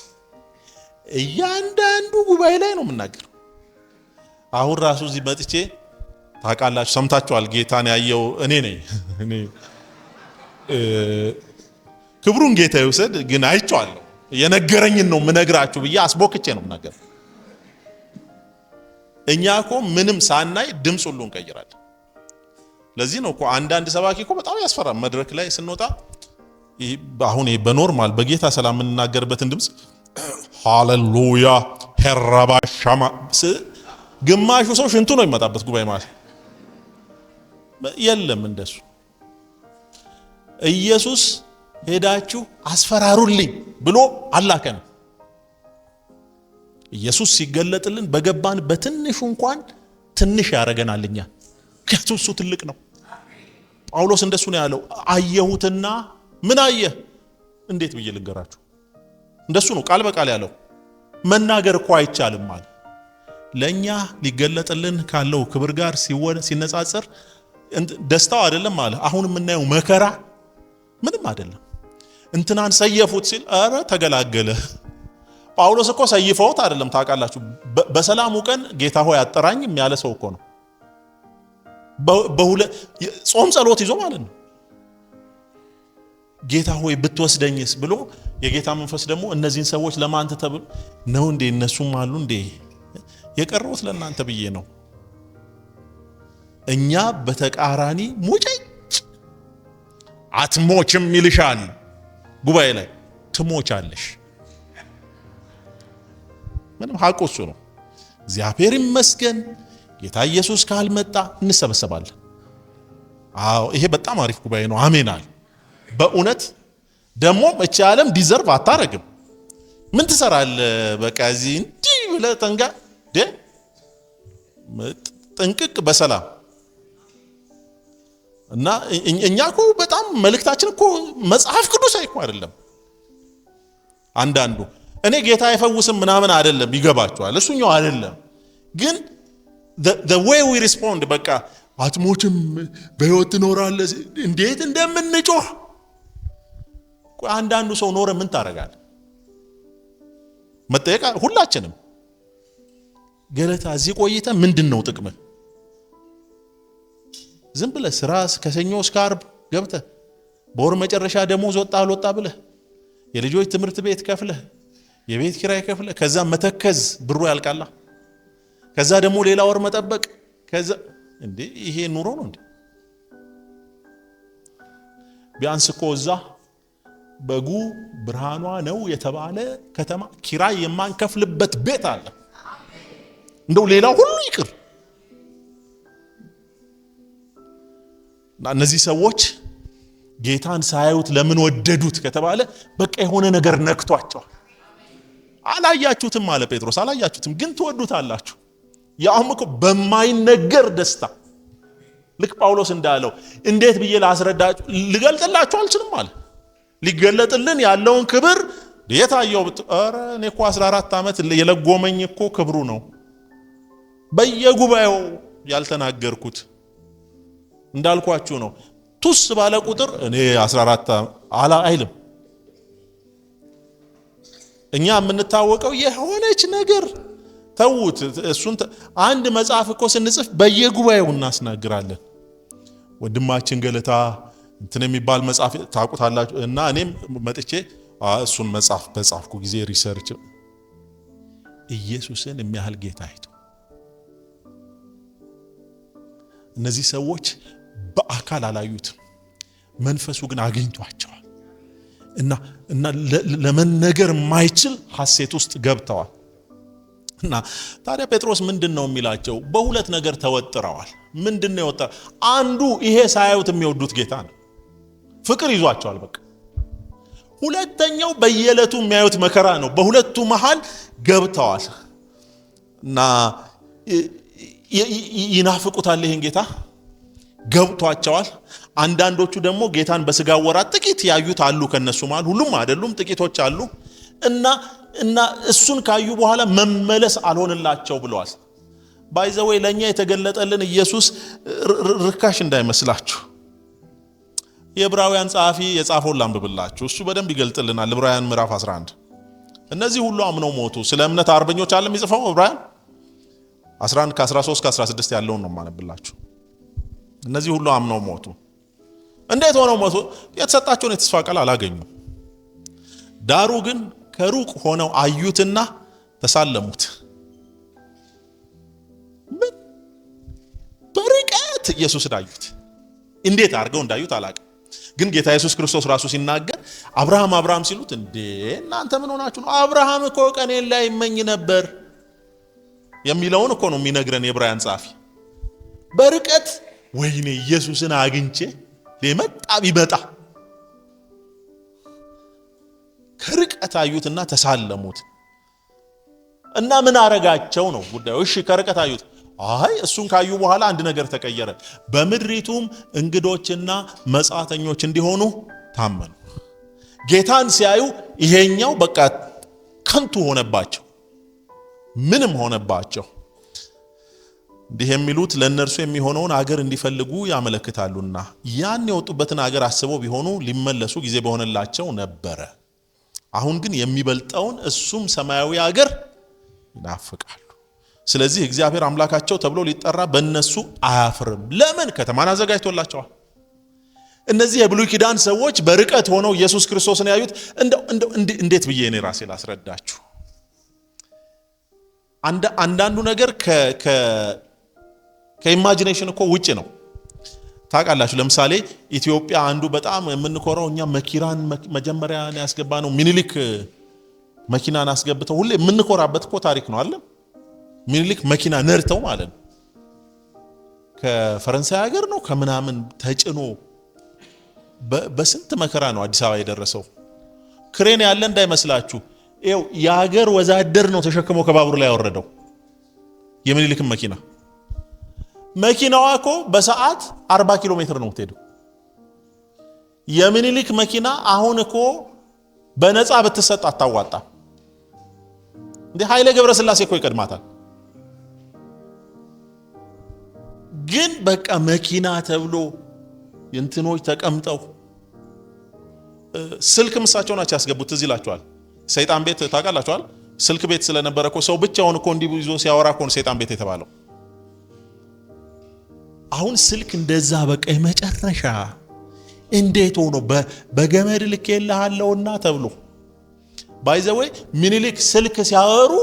እያንዳንዱ ጉባኤ ላይ ነው የምናገረው። አሁን ራሱ እዚህ መጥቼ ታውቃላችሁ ሰምታችኋል ጌታን ያየው እኔ ነኝ ክብሩን ጌታ ይውሰድ ግን አይቼዋለሁ የነገረኝን ነው ምነግራችሁ ብዬ አስቦክቼ ነው የምናገረው። እኛ እኮ ምንም ሳናይ ድምጽ ሁሉ እንቀይራለን። ለዚህ ነው እኮ አንዳንድ ሰባኪ እኮ በጣም ያስፈራል። መድረክ ላይ ስንወጣ አሁን በኖርማል በጌታ ሰላም የምንናገርበትን ድምጽ ሃሌሉያ ሄራባሻማ ግማሹ ሰው ሽንቱ ነው የሚመጣበት ጉባኤ ማለት የለም እንደሱ። ኢየሱስ ሄዳችሁ አስፈራሩልኝ ብሎ አላከን። ኢየሱስ ሲገለጥልን በገባን በትንሹ እንኳን ትንሽ ያረጋናልኛ ከቱ እሱ ትልቅ ነው። ጳውሎስ እንደሱ ነው ያለው። አየሁትና ምን አየህ እንዴት ብዬ ልንገራችሁ? እንደሱ ነው ቃል በቃል ያለው። መናገር እኮ አይቻልም ማለት ለኛ ሊገለጥልን ካለው ክብር ጋር ሲነጻጸር ደስታው አይደለም ማለት አሁን የምናየው መከራ ምንም አይደለም። እንትናን ሰየፉት ሲል አረ ተገላገለ። ጳውሎስ እኮ ሰይፈውት አይደለም ታውቃላችሁ። በሰላሙ ቀን ጌታ ሆይ አጠራኝ የሚያለ ሰው እኮ ነው። ጾም ጸሎት ይዞ ማለት ነው። ጌታ ሆይ ብትወስደኝስ ብሎ የጌታ መንፈስ ደግሞ እነዚህን ሰዎች ለማንተ ተብሎ ነው እንዴ እነሱም አሉ እንዴ የቀረውት ለእናንተ ብዬ ነው። እኛ በተቃራኒ ሙጭጭ አትሞችም ይልሻል ጉባኤ ላይ ትሞቻለሽ። ምንም ሐቁ እሱ ነው። እግዚአብሔር ይመስገን ጌታ ኢየሱስ ካልመጣ እንሰበሰባለን። አዎ ይሄ በጣም አሪፍ ጉባኤ ነው። አሜናል። በእውነት ደግሞ እቺ ዓለም ዲዘርቭ አታረግም። ምን ትሰራለህ? በቃ እዚህ እንዲህ ብለህ ተንጋ ጥንቅቅ በሰላም እና እኛ እኮ በጣም መልእክታችን እኮ መጽሐፍ ቅዱስ አይኮ አይደለም። አንዳንዱ እኔ ጌታ አይፈውስም ምናምን አይደለም፣ ይገባቸዋል። እሱኛው አይደለም ግን the way we respond በቃ አትሞችም በህይወት ትኖራለህ እንዴት እንደምንጮህ። አንዳንዱ ሰው ኖረ ምን ታረጋለህ? መጠየቅ ሁላችንም ገለታ እዚህ ቆይተ ምንድነው ጥቅም? ዝም ብለህ ስራ ከሰኞ እስከ ዓርብ ገብተህ በወር መጨረሻ ደሞዝ ወጣ አልወጣ ብለህ የልጆች ትምህርት ቤት ከፍለህ የቤት ኪራይ ከፍለህ ከዛ መተከዝ ብሩ ያልቃላ። ከዛ ደግሞ ሌላ ወር መጠበቅ ከዛ እንዴ ይሄ ኑሮ ነው እንዴ? ቢያንስ እኮ እዛ በጉ ብርሃኗ ነው የተባለ ከተማ ኪራይ የማንከፍልበት ቤት አለ። እንደው ሌላው ሁሉ ይቅር። እነዚህ ሰዎች ጌታን ሳያዩት ለምን ወደዱት ከተባለ በቃ የሆነ ነገር ነክቷቸዋል። አላያችሁትም አለ ጴጥሮስ፣ አላያችሁትም ግን ትወዱታላችሁ። ያውም እኮ በማይነገር ደስታ ልክ ጳውሎስ እንዳለው እንዴት ብዬ ላስረዳችሁ ልገልጥላችሁ አልችልም አለ። ሊገለጥልን ያለውን ክብር የታየው ኧረ እኔ እኮ 14 ዓመት የለጎመኝ እኮ ክብሩ ነው። በየጉባኤው ያልተናገርኩት እንዳልኳችሁ ነው። ቱስ ባለ ቁጥር እኔ 14 አላ አይልም። እኛ የምንታወቀው የሆነች ነገር ተውት። እሱን አንድ መጽሐፍ እኮ ስንጽፍ በየጉባኤው እናስናግራለን። ወንድማችን ገለታ እንትን የሚባል መጽሐፍ ታውቁታላችሁ። እና እኔም መጥቼ እሱን መጽሐፍ በጻፍኩ ጊዜ ሪሰርች ኢየሱስን የሚያህል ጌታ አይቶ እነዚህ ሰዎች በአካል አላዩትም፣ መንፈሱ ግን አግኝቷቸዋል እና ለመነገር የማይችል ሐሴት ውስጥ ገብተዋል። እና ታዲያ ጴጥሮስ ምንድነው የሚላቸው? በሁለት ነገር ተወጥረዋል። ምንድነው የወጣ? አንዱ ይሄ ሳያዩት የሚወዱት ጌታ ነው፣ ፍቅር ይዟቸዋል በቃ። ሁለተኛው በየዕለቱ የሚያዩት መከራ ነው። በሁለቱ መሃል ገብተዋል እና ይናፍቁታል ይሄን ጌታ፣ ገብቷቸዋል። አንዳንዶቹ ደግሞ ጌታን በስጋ ወራት ጥቂት ያዩት አሉ ከነሱ መሃል፣ ሁሉም አይደሉም ጥቂቶች አሉ። እና እሱን ካዩ በኋላ መመለስ አልሆንላቸው ብለዋል። ባይዘው ለኛ የተገለጠልን ኢየሱስ ርካሽ እንዳይመስላችሁ። የዕብራውያን ጸሐፊ የጻፈው ላንብብላችሁ፣ እሱ በደንብ ይገልጥልናል። ዕብራውያን ምዕራፍ 11 እነዚህ ሁሉ አምነው ሞቱ። ስለ እምነት አርበኞች አለም ይጽፈው ዕብራውያን 11 ከ13 ከ16 ያለውን ነው ማነብላችሁ። እነዚህ ሁሉ አምነው ሞቱ። እንዴት ሆነው ሞቱ? የተሰጣቸውን የተስፋ ቃል አላገኙም። ዳሩ ግን ከሩቅ ሆነው አዩትና ተሳለሙት። ምን በርቀት ኢየሱስን አዩት። እንዴት አድርገው እንዳዩት አላውቅም። ግን ጌታ ኢየሱስ ክርስቶስ ራሱ ሲናገር አብርሃም አብርሃም ሲሉት እንዴ እናንተ ምን ሆናችሁ ነው? አብርሃም እኮ ቀኔን ላይ ይመኝ ነበር የሚለውን እኮ ነው የሚነግረን የዕብራውያን ጸሐፊ። በርቀት ወይኔ ኢየሱስን አግኝቼ ለመጣ ቢመጣ ከርቀት አዩትና ተሳለሙት። እና ምን አረጋቸው ነው ጉዳዩ? እሺ ከርቀት አዩት። አይ እሱን ካዩ በኋላ አንድ ነገር ተቀየረ። በምድሪቱም እንግዶችና መጻተኞች እንዲሆኑ ታመኑ። ጌታን ሲያዩ ይሄኛው በቃ ከንቱ ሆነባቸው፣ ምንም ሆነባቸው። እንዲህ የሚሉት ለእነርሱ የሚሆነውን አገር እንዲፈልጉ ያመለክታሉና ያን የወጡበትን አገር አስበው ቢሆኑ ሊመለሱ ጊዜ በሆነላቸው ነበረ። አሁን ግን የሚበልጠውን እሱም ሰማያዊ አገር ይናፍቃሉ። ስለዚህ እግዚአብሔር አምላካቸው ተብሎ ሊጠራ በእነሱ አያፍርም። ለምን? ከተማን አዘጋጅቶላቸዋል። እነዚህ የብሉይ ኪዳን ሰዎች በርቀት ሆነው ኢየሱስ ክርስቶስን ያዩት እንዴት ብዬ እኔ ራሴ ላስረዳችሁ? አንዳንዱ ነገር ከኢማጂኔሽን እኮ ውጪ ነው። ታውቃላችሁ፣ ለምሳሌ ኢትዮጵያ አንዱ በጣም የምንኮራው እኛ መኪናን መጀመሪያ ያስገባ ነው ሚኒሊክ መኪናን አስገብተው ሁሌ የምንኮራበት እኮ ታሪክ ነው አይደል? ሚኒሊክ መኪና ነርተው ማለት ነው ከፈረንሳይ ሀገር ነው ከምናምን ተጭኖ በስንት መከራ ነው አዲስ አበባ የደረሰው። ክሬን ያለ እንዳይመስላችሁ፣ ይኸው የሀገር ወዛደር ነው ተሸክሞ ከባቡር ላይ ያወረደው የሚኒሊክ መኪናዋ እኮ በሰዓት 40 ኪሎ ሜትር ነው የምትሄደው። የሚኒሊክ መኪና አሁን እኮ በነፃ ብትሰጥ አታዋጣም። እንደ ኃይሌ ገብረስላሴ እኮ ይቀድማታል። ግን በቃ መኪና ተብሎ እንትኖች ተቀምጠው ስልክ ምሳቸው ናቸው ያስገቡት። እዚህ ይላችኋል ሰይጣን ቤት ታውቃላችኋል። ስልክ ቤት ስለነበረ እኮ ሰው ብቻውን እኮ እንዲህ ይዞ ሲያወራ እኮ ነው ሰይጣን ቤት የተባለው። አሁን ስልክ እንደዛ በቃ የመጨረሻ እንዴት ሆኖ በገመድ ልኬልሃለውና ተብሎ ባይዘዌ ሚኒሊክ ስልክ ሲያወሩ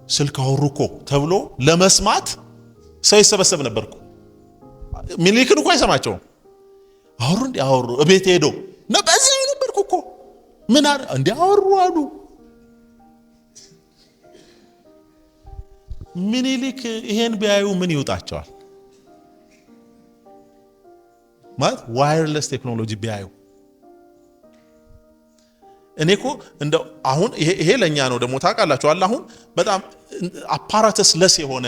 ስልክ አወሩኮ ተብሎ ለመስማት ሰው ይሰበሰብ ነበርኩ። ሚኒሊክን እኮ አይሰማቸውም። አወሩ እንዴ አወሩ እቤት ሄዶ ነው በዛው ነበርኩ እኮ ምን አረ እንዴ አወሩ አሉ። ሚኒሊክ ይሄን ቢያዩ ምን ይውጣቸዋል? ማለት ዋየርለስ ቴክኖሎጂ ቢያዩ እኔ እኮ እንደው አሁን ይሄ ለኛ ነው ደግሞ ታውቃላችኋል። አሁን በጣም አፓራተስ ለስ የሆነ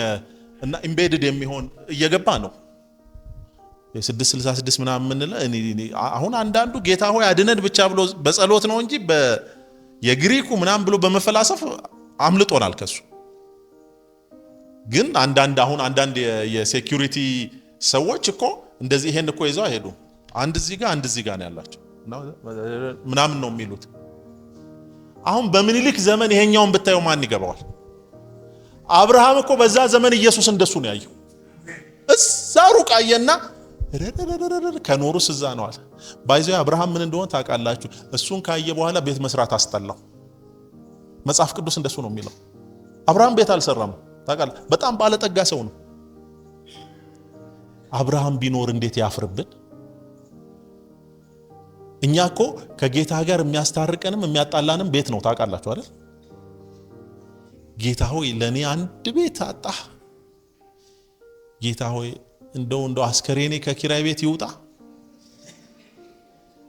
እና ኢምቤድድ የሚሆን እየገባ ነው። የ666 ምናምን ምንለ አሁን አንዳንዱ ጌታ ሆይ አድነን ብቻ ብሎ በጸሎት ነው እንጂ የግሪኩ ምናምን ብሎ በመፈላሰፍ አምልጦናል ከሱ። ግን አንዳንድ የሴኩሪቲ ሰዎች እኮ እንደዚህ ይሄን እኮ ይዘው አይሄዱ። አንድ እዚህ ጋር ነው ያላቸው ምናምን ነው የሚሉት። አሁን በሚኒሊክ ዘመን ይሄኛውን ብታየው ማን ይገባዋል? አብርሃም እኮ በዛ ዘመን ኢየሱስ እንደሱ ነው ያየው። እዛ ሩቅ አየና ከኖሩስ እዛ ነው አለ። ባይዘው አብርሃም ምን እንደሆነ ታውቃላችሁ? እሱን ካየ በኋላ ቤት መስራት አስጠላው። መጽሐፍ ቅዱስ እንደሱ ነው የሚለው። አብርሃም ቤት አልሰራም ታውቃለህ። በጣም ባለጠጋ ሰው ነው። አብርሃም ቢኖር እንዴት ያፍርብን? እኛ እኮ ከጌታ ጋር የሚያስታርቀንም የሚያጣላንም ቤት ነው ታውቃላችሁ አይደል? ጌታ ሆይ ለኔ አንድ ቤት አጣ፣ ጌታ ሆይ እንደው አስከሬኔ ከኪራይ ቤት ይውጣ።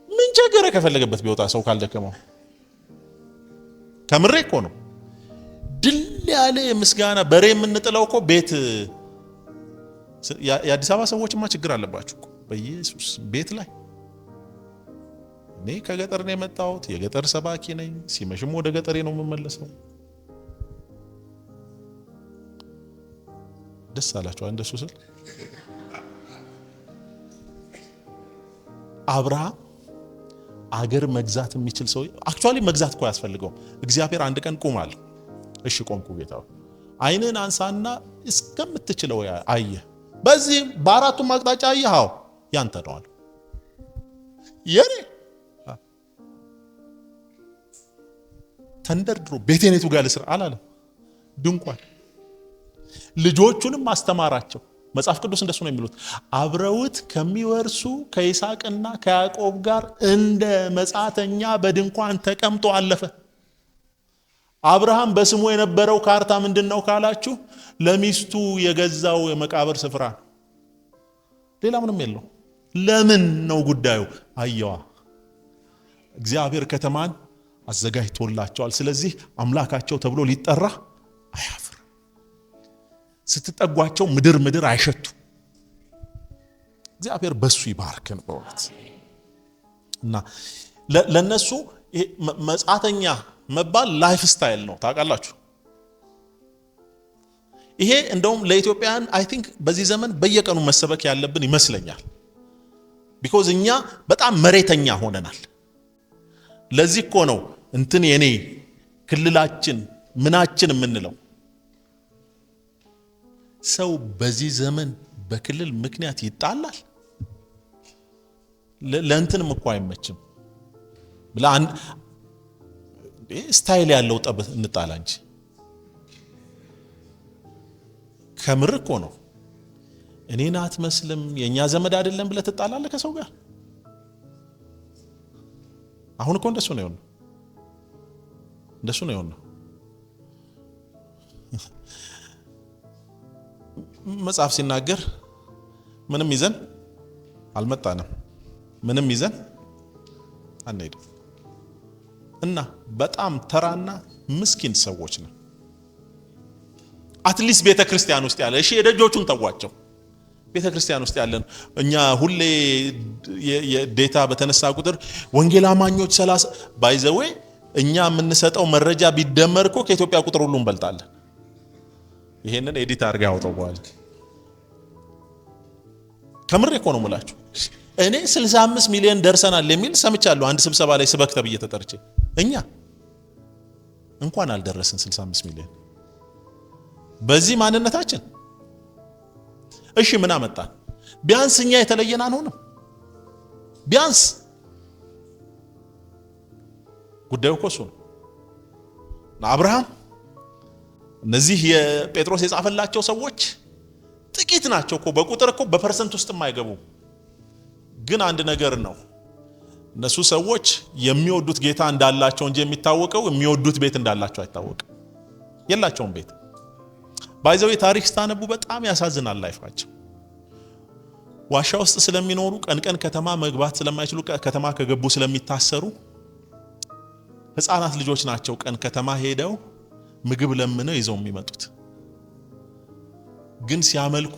ምን ቸገረ? ከፈለገበት ቢወጣ ሰው ካልደከመው። ከምሬ እኮ ነው። ድል ያለ ምስጋና በሬ የምንጥለው እኮ ቤት። የአዲስ አበባ ሰዎችማ ችግር አለባችሁ እኮ በኢየሱስ ቤት ላይ። እኔ ከገጠር ነው የመጣሁት፣ የገጠር ሰባኪ ነኝ። ሲመሽም ወደ ገጠሬ ነው የምመለሰው። ደስ አላችሁ እንደሱ ስል። አብርሃም አገር መግዛት የሚችል ሰው አክቹአሊ መግዛት እኮ ያስፈልገው። እግዚአብሔር አንድ ቀን ቁም አለ። እሺ ቆምኩ ጌታ፣ አይንን አንሳና እስከምትችለው አየ። በዚህ በአራቱም አቅጣጫ አየኸው ያንተ ነው አለ። የኔ ተንደርድሮ ቤቴኔቱ ጋር ልስራ አላለም። ድንኳን ልጆቹንም አስተማራቸው። መጽሐፍ ቅዱስ እንደሱ ነው የሚሉት። አብረውት ከሚወርሱ ከይስሐቅና ከያዕቆብ ጋር እንደ መጻተኛ በድንኳን ተቀምጦ አለፈ። አብርሃም በስሙ የነበረው ካርታ ምንድነው ካላችሁ፣ ለሚስቱ የገዛው የመቃብር ስፍራ። ሌላ ምንም የለው። ለምን ነው ጉዳዩ? አየዋ እግዚአብሔር ከተማን አዘጋጅቶላቸዋል። ስለዚህ አምላካቸው ተብሎ ሊጠራ አያፍር። ስትጠጓቸው ምድር አይሸቱ። እግዚአብሔር በሱ ይባርከን በእውነት። እና ለነሱ መጻተኛ መባል ላይፍ ስታይል ነው ታውቃላችሁ። ይሄ እንደውም ለኢትዮጵያን አይ ቲንክ በዚህ ዘመን በየቀኑ መሰበክ ያለብን ይመስለኛል። ቢኮዝ እኛ በጣም መሬተኛ ሆነናል። ለዚህ እኮ ነው እንትን የኔ ክልላችን ምናችን የምንለው። ሰው በዚህ ዘመን በክልል ምክንያት ይጣላል። ለእንትንም እኮ አይመችም ብላ አንድ ስታይል ያለው ጠብ እንጣላ እንጂ ከምር እኮ ነው። እኔን አትመስልም የኛ ዘመድ አይደለም ብለህ ትጣላለህ ከሰው ጋር። አሁን እኮ እንደሱ ነው የሆነው። መጽሐፍ ሲናገር ምንም ይዘን አልመጣንም፣ ምንም ይዘን አንሄድም እና በጣም ተራና ምስኪን ሰዎች ነው። አትሊስት ቤተክርስቲያን ውስጥ ያለ እሺ የደጆቹን ተዋቸው። ቤተክርስቲያን ውስጥ ያለን እኛ ሁሌ የዴታ በተነሳ ቁጥር ወንጌል አማኞች 30 ባይዘዌ እኛ የምንሰጠው መረጃ ቢደመርኮ ከኢትዮጵያ ቁጥር ሁሉ እንበልጣለን። ይሄንን ኤዲት አድርጋ ያወጣው በኋላ ከምሬ እኮ ነው የምላችሁ። እኔ 65 ሚሊዮን ደርሰናል የሚል ሰምቻለሁ አንድ ስብሰባ ላይ ስበክ ተብዬ ተጠርቼ። እኛ እንኳን አልደረስን 65 ሚሊዮን በዚህ ማንነታችን። እሺ ምን አመጣን? ቢያንስ እኛ የተለየን አንሆንም። ቢያንስ ጉዳዩ እኮ እሱ ነው። አብርሃም እነዚህ የጴጥሮስ የጻፈላቸው ሰዎች ጥቂት ናቸው እኮ በቁጥር እኮ በፐርሰንት ውስጥ የማይገቡ። ግን አንድ ነገር ነው፣ እነሱ ሰዎች የሚወዱት ጌታ እንዳላቸው እንጂ የሚታወቀው የሚወዱት ቤት እንዳላቸው አይታወቅም። የላቸውም ቤት። ባይዘው ታሪክ ስታነቡ በጣም ያሳዝናል ላይፋቸው። ዋሻ ውስጥ ስለሚኖሩ ቀን ከተማ መግባት ስለማይችሉ ከተማ ከገቡ ስለሚታሰሩ ህፃናት ልጆች ናቸው ቀን ከተማ ሄደው ምግብ ለምነው ይዘው የሚመጡት። ግን ሲያመልኩ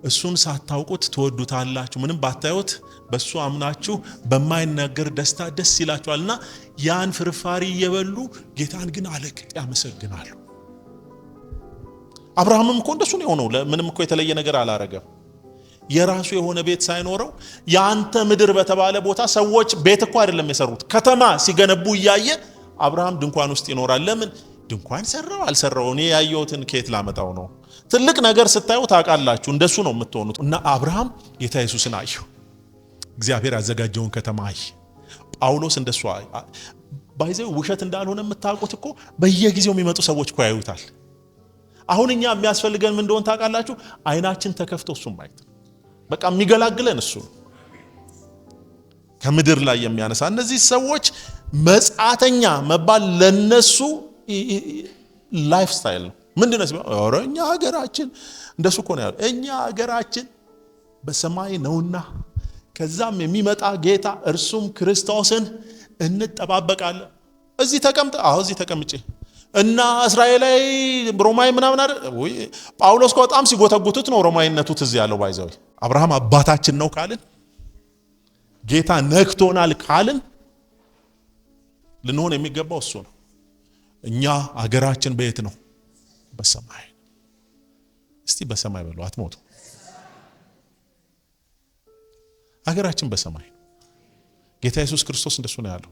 እሱን ሳታውቁት ትወዱታላችሁ፣ ምንም ባታዩት በሱ አምናችሁ በማይነገር ደስታ ደስ ይላችኋልና ያን ፍርፋሪ እየበሉ ጌታን ግን አለቅጥ ያመሰግናሉ። አብርሃምም እኮ እንደሱ ነው የሆነው። ምንም እኮ የተለየ ነገር አላረገም። የራሱ የሆነ ቤት ሳይኖረው ያንተ ምድር በተባለ ቦታ ሰዎች ቤት እኮ አይደለም የሰሩት፣ ከተማ ሲገነቡ እያየ አብርሃም ድንኳን ውስጥ ይኖራል። ለምን ድንኳን ሰራው አልሰራው እኔ ያየሁትን ከየት ላመጣው ነው? ትልቅ ነገር ስታዩ ታውቃላችሁ፣ እንደሱ ነው የምትሆኑት። እና አብርሃም ጌታ ኢየሱስን አየው፣ እግዚአብሔር ያዘጋጀውን ከተማ አየ። ጳውሎስ እንደሱ ባይዘው ውሸት እንዳልሆነ የምታውቁት እኮ በየጊዜው የሚመጡ ሰዎች እኮ ያዩታል። አሁን እኛ የሚያስፈልገን ምን እንደሆነ ታውቃላችሁ? አይናችን ተከፍቶ እሱን ማየት። በቃ የሚገላግለን እሱ ከምድር ላይ የሚያነሳ። እነዚህ ሰዎች መጻተኛ መባል ለነሱ ላይፍ ስታይል ነው። ምንድነው ሲባል እኛ ሀገራችን እንደሱ እኮ ነው ያለው። እኛ ሀገራችን በሰማይ ነውና ከዛም የሚመጣ ጌታ እርሱም ክርስቶስን እንጠባበቃለን። እዚህ ተቀምጠ እዚህ ተቀምጬ እና እስራኤላዊ ሮማይ ምናምን አይደል ወይ? ጳውሎስ በጣም ሲጎተጉቱት ነው ሮማይነቱ ትዝ ያለው። ባይዘው አብርሃም አባታችን ነው ካልን፣ ጌታ ነክቶናል ካልን ልንሆን የሚገባው እሱ ነው። እኛ አገራችን በየት ነው? በሰማይ። እስቲ በሰማይ በሉ፣ አትሞቱ። አገራችን በሰማይ። ጌታ ኢየሱስ ክርስቶስ እንደሱ ነው ያለው።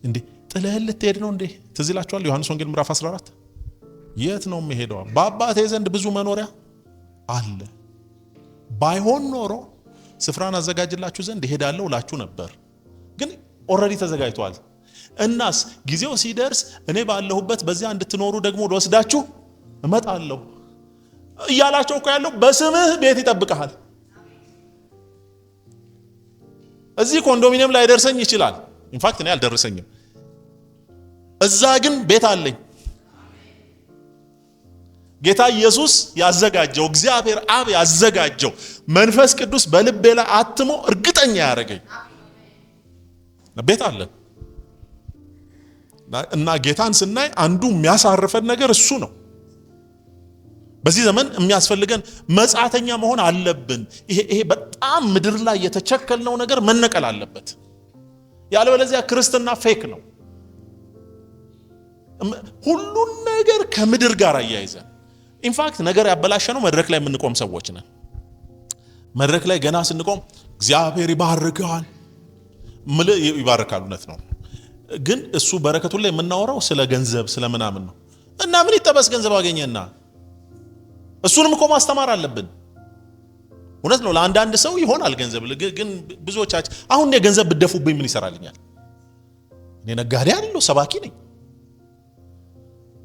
እንዴ ጥለህል ልትሄድ ነው እንዴ? ትዝ ይላችኋል ዮሐንስ ወንጌል ምዕራፍ 14 የት ነው የምሄደው? በአባቴ ዘንድ ብዙ መኖሪያ አለ፣ ባይሆን ኖሮ ስፍራን አዘጋጅላችሁ ዘንድ እሄዳለሁ እላችሁ ነበር። ግን ኦልሬዲ ተዘጋጅቷል። እናስ ጊዜው ሲደርስ እኔ ባለሁበት በዚያ እንድትኖሩ ደግሞ ልወስዳችሁ እመጣለሁ እያላቸው እኮ ያለው በስምህ ቤት ይጠብቀሃል። እዚህ ኮንዶሚኒየም ላይ ደርሰኝ ይችላል። ኢንፋክት እኔ አልደረሰኝም። እዛ ግን ቤት አለኝ። ጌታ ኢየሱስ ያዘጋጀው፣ እግዚአብሔር አብ ያዘጋጀው፣ መንፈስ ቅዱስ በልቤ ላይ አትሞ እርግጠኛ ያደረገኝ ቤት አለን። እና ጌታን ስናይ አንዱ የሚያሳርፈን ነገር እሱ ነው። በዚህ ዘመን የሚያስፈልገን መጻተኛ መሆን አለብን። ይሄ በጣም ምድር ላይ የተቸከልነው ነገር መነቀል አለበት። ያለበለዚያ ክርስትና ፌክ ነው። ሁሉን ነገር ከምድር ጋር አያይዘን ኢንፋክት ነገር ያበላሸነው መድረክ ላይ የምንቆም ሰዎች ነን። መድረክ ላይ ገና ስንቆም እግዚአብሔር ይባርካል ይባርካል፣ እውነት ነው። ግን እሱ በረከቱ ላይ የምናወራው ስለ ገንዘብ ስለ ምናምን ነው። እና ምን ይጠበስ ገንዘብ አገኘና እሱንም እኮ ማስተማር አለብን። እውነት ነው ለአንዳንድ ሰው ይሆናል ገንዘብ ግን ብዙዎቻችን አሁን የገንዘብ ብደፉብኝ ምን ይሰራልኛል? እኔ ነጋዴ አይደለሁ፣ ሰባኪ ነኝ።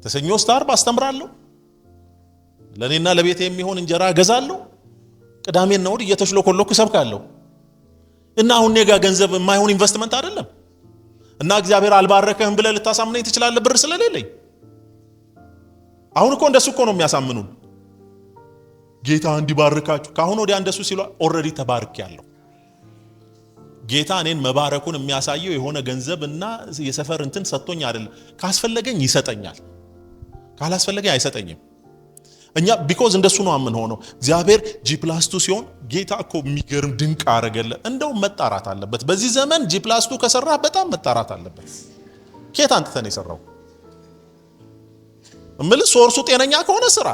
ተሰኞ እስከ ዓርብ አስተምራለሁ። ለኔና ለቤቴ የሚሆን እንጀራ ገዛለሁ። ቅዳሜና እሑድ እየተሽሎኮሎኩ ሰብካለሁ። እና አሁን እኔ ጋር ገንዘብ የማይሆን ኢንቨስትመንት አይደለም። እና እግዚአብሔር አልባረከህም ብለህ ልታሳምነኝ ትችላለህ ብር ስለሌለኝ። አሁን እኮ እንደሱ እኮ ነው የሚያሳምኑን። ጌታ እንዲባርካችሁ ካሁን ወዲያ እንደሱ ሲሉ ኦልሬዲ ተባርኬያለሁ። ጌታ እኔን መባረኩን የሚያሳየው የሆነ ገንዘብና የሰፈር እንትን ሰጥቶኝ አይደለም። ካስፈለገኝ ይሰጠኛል፣ ካላስፈለገኝ አይሰጠኝም። እኛ ቢኮዝ እንደሱ ነው የምንሆነው። እግዚአብሔር G+2 ሲሆን ጌታ እኮ የሚገርም ድንቅ አረገለ። እንደው መጣራት አለበት። በዚህ ዘመን G+2 ከሰራ በጣም መጣራት አለበት። ኬት አንተ ተነ ይሰራው እምል ሶርሱ ጤነኛ ከሆነ ስራ።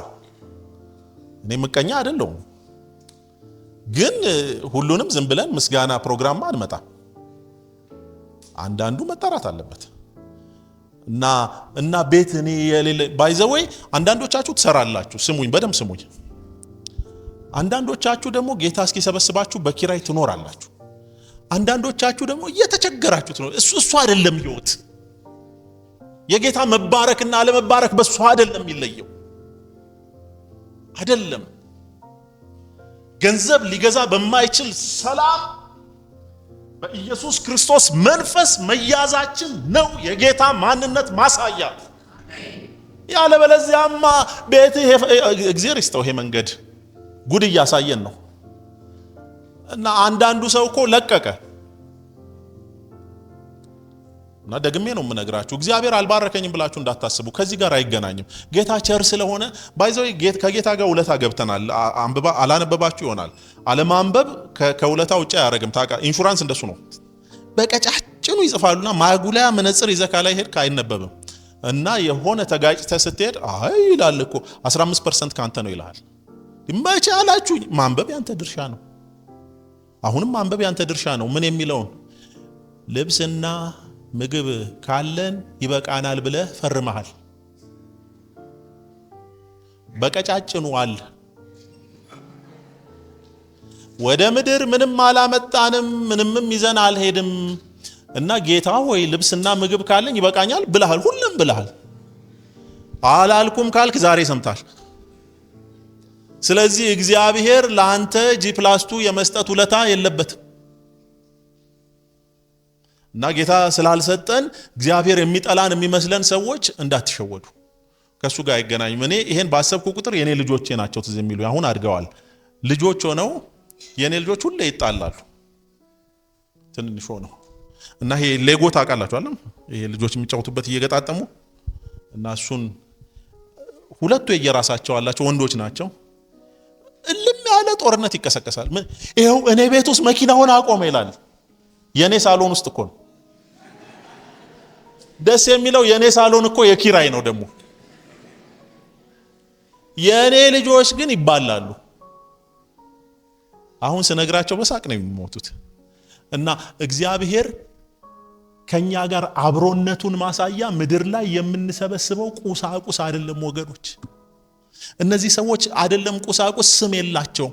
እኔ ምቀኛ አይደለሁም፣ ግን ሁሉንም ዝም ብለን ምስጋና ፕሮግራም አንመጣ። አንዳንዱ መጣራት አለበት። እና ቤት እኔ የሌለ ባይዘወይ አንዳንዶቻችሁ ትሰራላችሁ። ስሙኝ፣ በደም ስሙኝ። አንዳንዶቻችሁ ደግሞ ጌታ እስኪሰበስባችሁ በኪራይ ትኖራላችሁ። አንዳንዶቻችሁ ደግሞ እየተቸገራችሁ ነው። እሱ አይደለም ህይወት። የጌታ መባረክና አለመባረክ በሱ አይደለም የሚለየው። አይደለም ገንዘብ ሊገዛ በማይችል ሰላም በኢየሱስ ክርስቶስ መንፈስ መያዛችን ነው የጌታ ማንነት ማሳያ። ያለበለዚያማ ቤት እግዚአብሔር ይስጠው ይሄ መንገድ ጉድ እያሳየን ነው። እና አንዳንዱ ሰው እኮ ለቀቀ። እና ደግሜ ነው የምነግራችሁ፣ እግዚአብሔር አልባረከኝም ብላችሁ እንዳታስቡ። ከዚህ ጋር አይገናኝም። ጌታ ቸር ስለሆነ ባይዘው ከጌታ ጋር ውለታ ገብተናል። አንብባ አላነበባችሁ ይሆናል። አለማንበብ ከውለታ ውጪ አያረግም። ታቃ ኢንሹራንስ እንደሱ ነው። በቀጫጭኑ ይጽፋሉና ማጉላያ መነጽር ይዘካ ላይ ሄድ አይነበብም። እና የሆነ ተጋጭተ ስትሄድ አይ ይላል እኮ 15% ካንተ ነው ይላል። መቼ አላችሁ? ማንበብ ያንተ ድርሻ ነው። አሁንም ማንበብ ያንተ ድርሻ ነው። ምን የሚለውን ልብስና ምግብ ካለን ይበቃናል ብለህ ፈርመሃል። በቀጫጭኑ አለ። ወደ ምድር ምንም አላመጣንም፣ ምንምም ይዘን አልሄድም። እና ጌታ ሆይ ልብስና ምግብ ካለን ይበቃኛል ብለሃል። ሁሉም ብለሃል። አላልኩም ካልክ ዛሬ ሰምታል። ስለዚህ እግዚአብሔር ለአንተ G+2 የመስጠት ውለታ የለበትም። እና ጌታ ስላልሰጠን እግዚአብሔር የሚጠላን የሚመስለን ሰዎች እንዳትሸወዱ። ከሱ ጋር አይገናኝም። እኔ ይሄን ባሰብኩ ቁጥር የኔ ልጆቼ ናቸው ትዝ የሚሉ አሁን አድገዋል። ልጆች ሆነው የኔ ልጆች ሁሌ ይጣላሉ ትንሽ ሆነው። እና ይሄ ሌጎ ታውቃላችሁ አይደል? ይሄ ልጆች የሚጫወቱበት እየገጣጠሙ እና እሱን ሁለቱ የየራሳቸው አላቸው፣ ወንዶች ናቸው። እልም ያለ ጦርነት ይቀሰቀሳል። ይሄው እኔ ቤት ውስጥ መኪናውን አቆመ ይላል። የኔ ሳሎን ውስጥ እኮ ነው። ደስ የሚለው የኔ ሳሎን እኮ የኪራይ ነው። ደግሞ የኔ ልጆች ግን ይባላሉ። አሁን ስነግራቸው በሳቅ ነው የሚሞቱት። እና እግዚአብሔር ከኛ ጋር አብሮነቱን ማሳያ ምድር ላይ የምንሰበስበው ቁሳቁስ አይደለም ወገኖች። እነዚህ ሰዎች አይደለም ቁሳቁስ፣ ስም የላቸው፣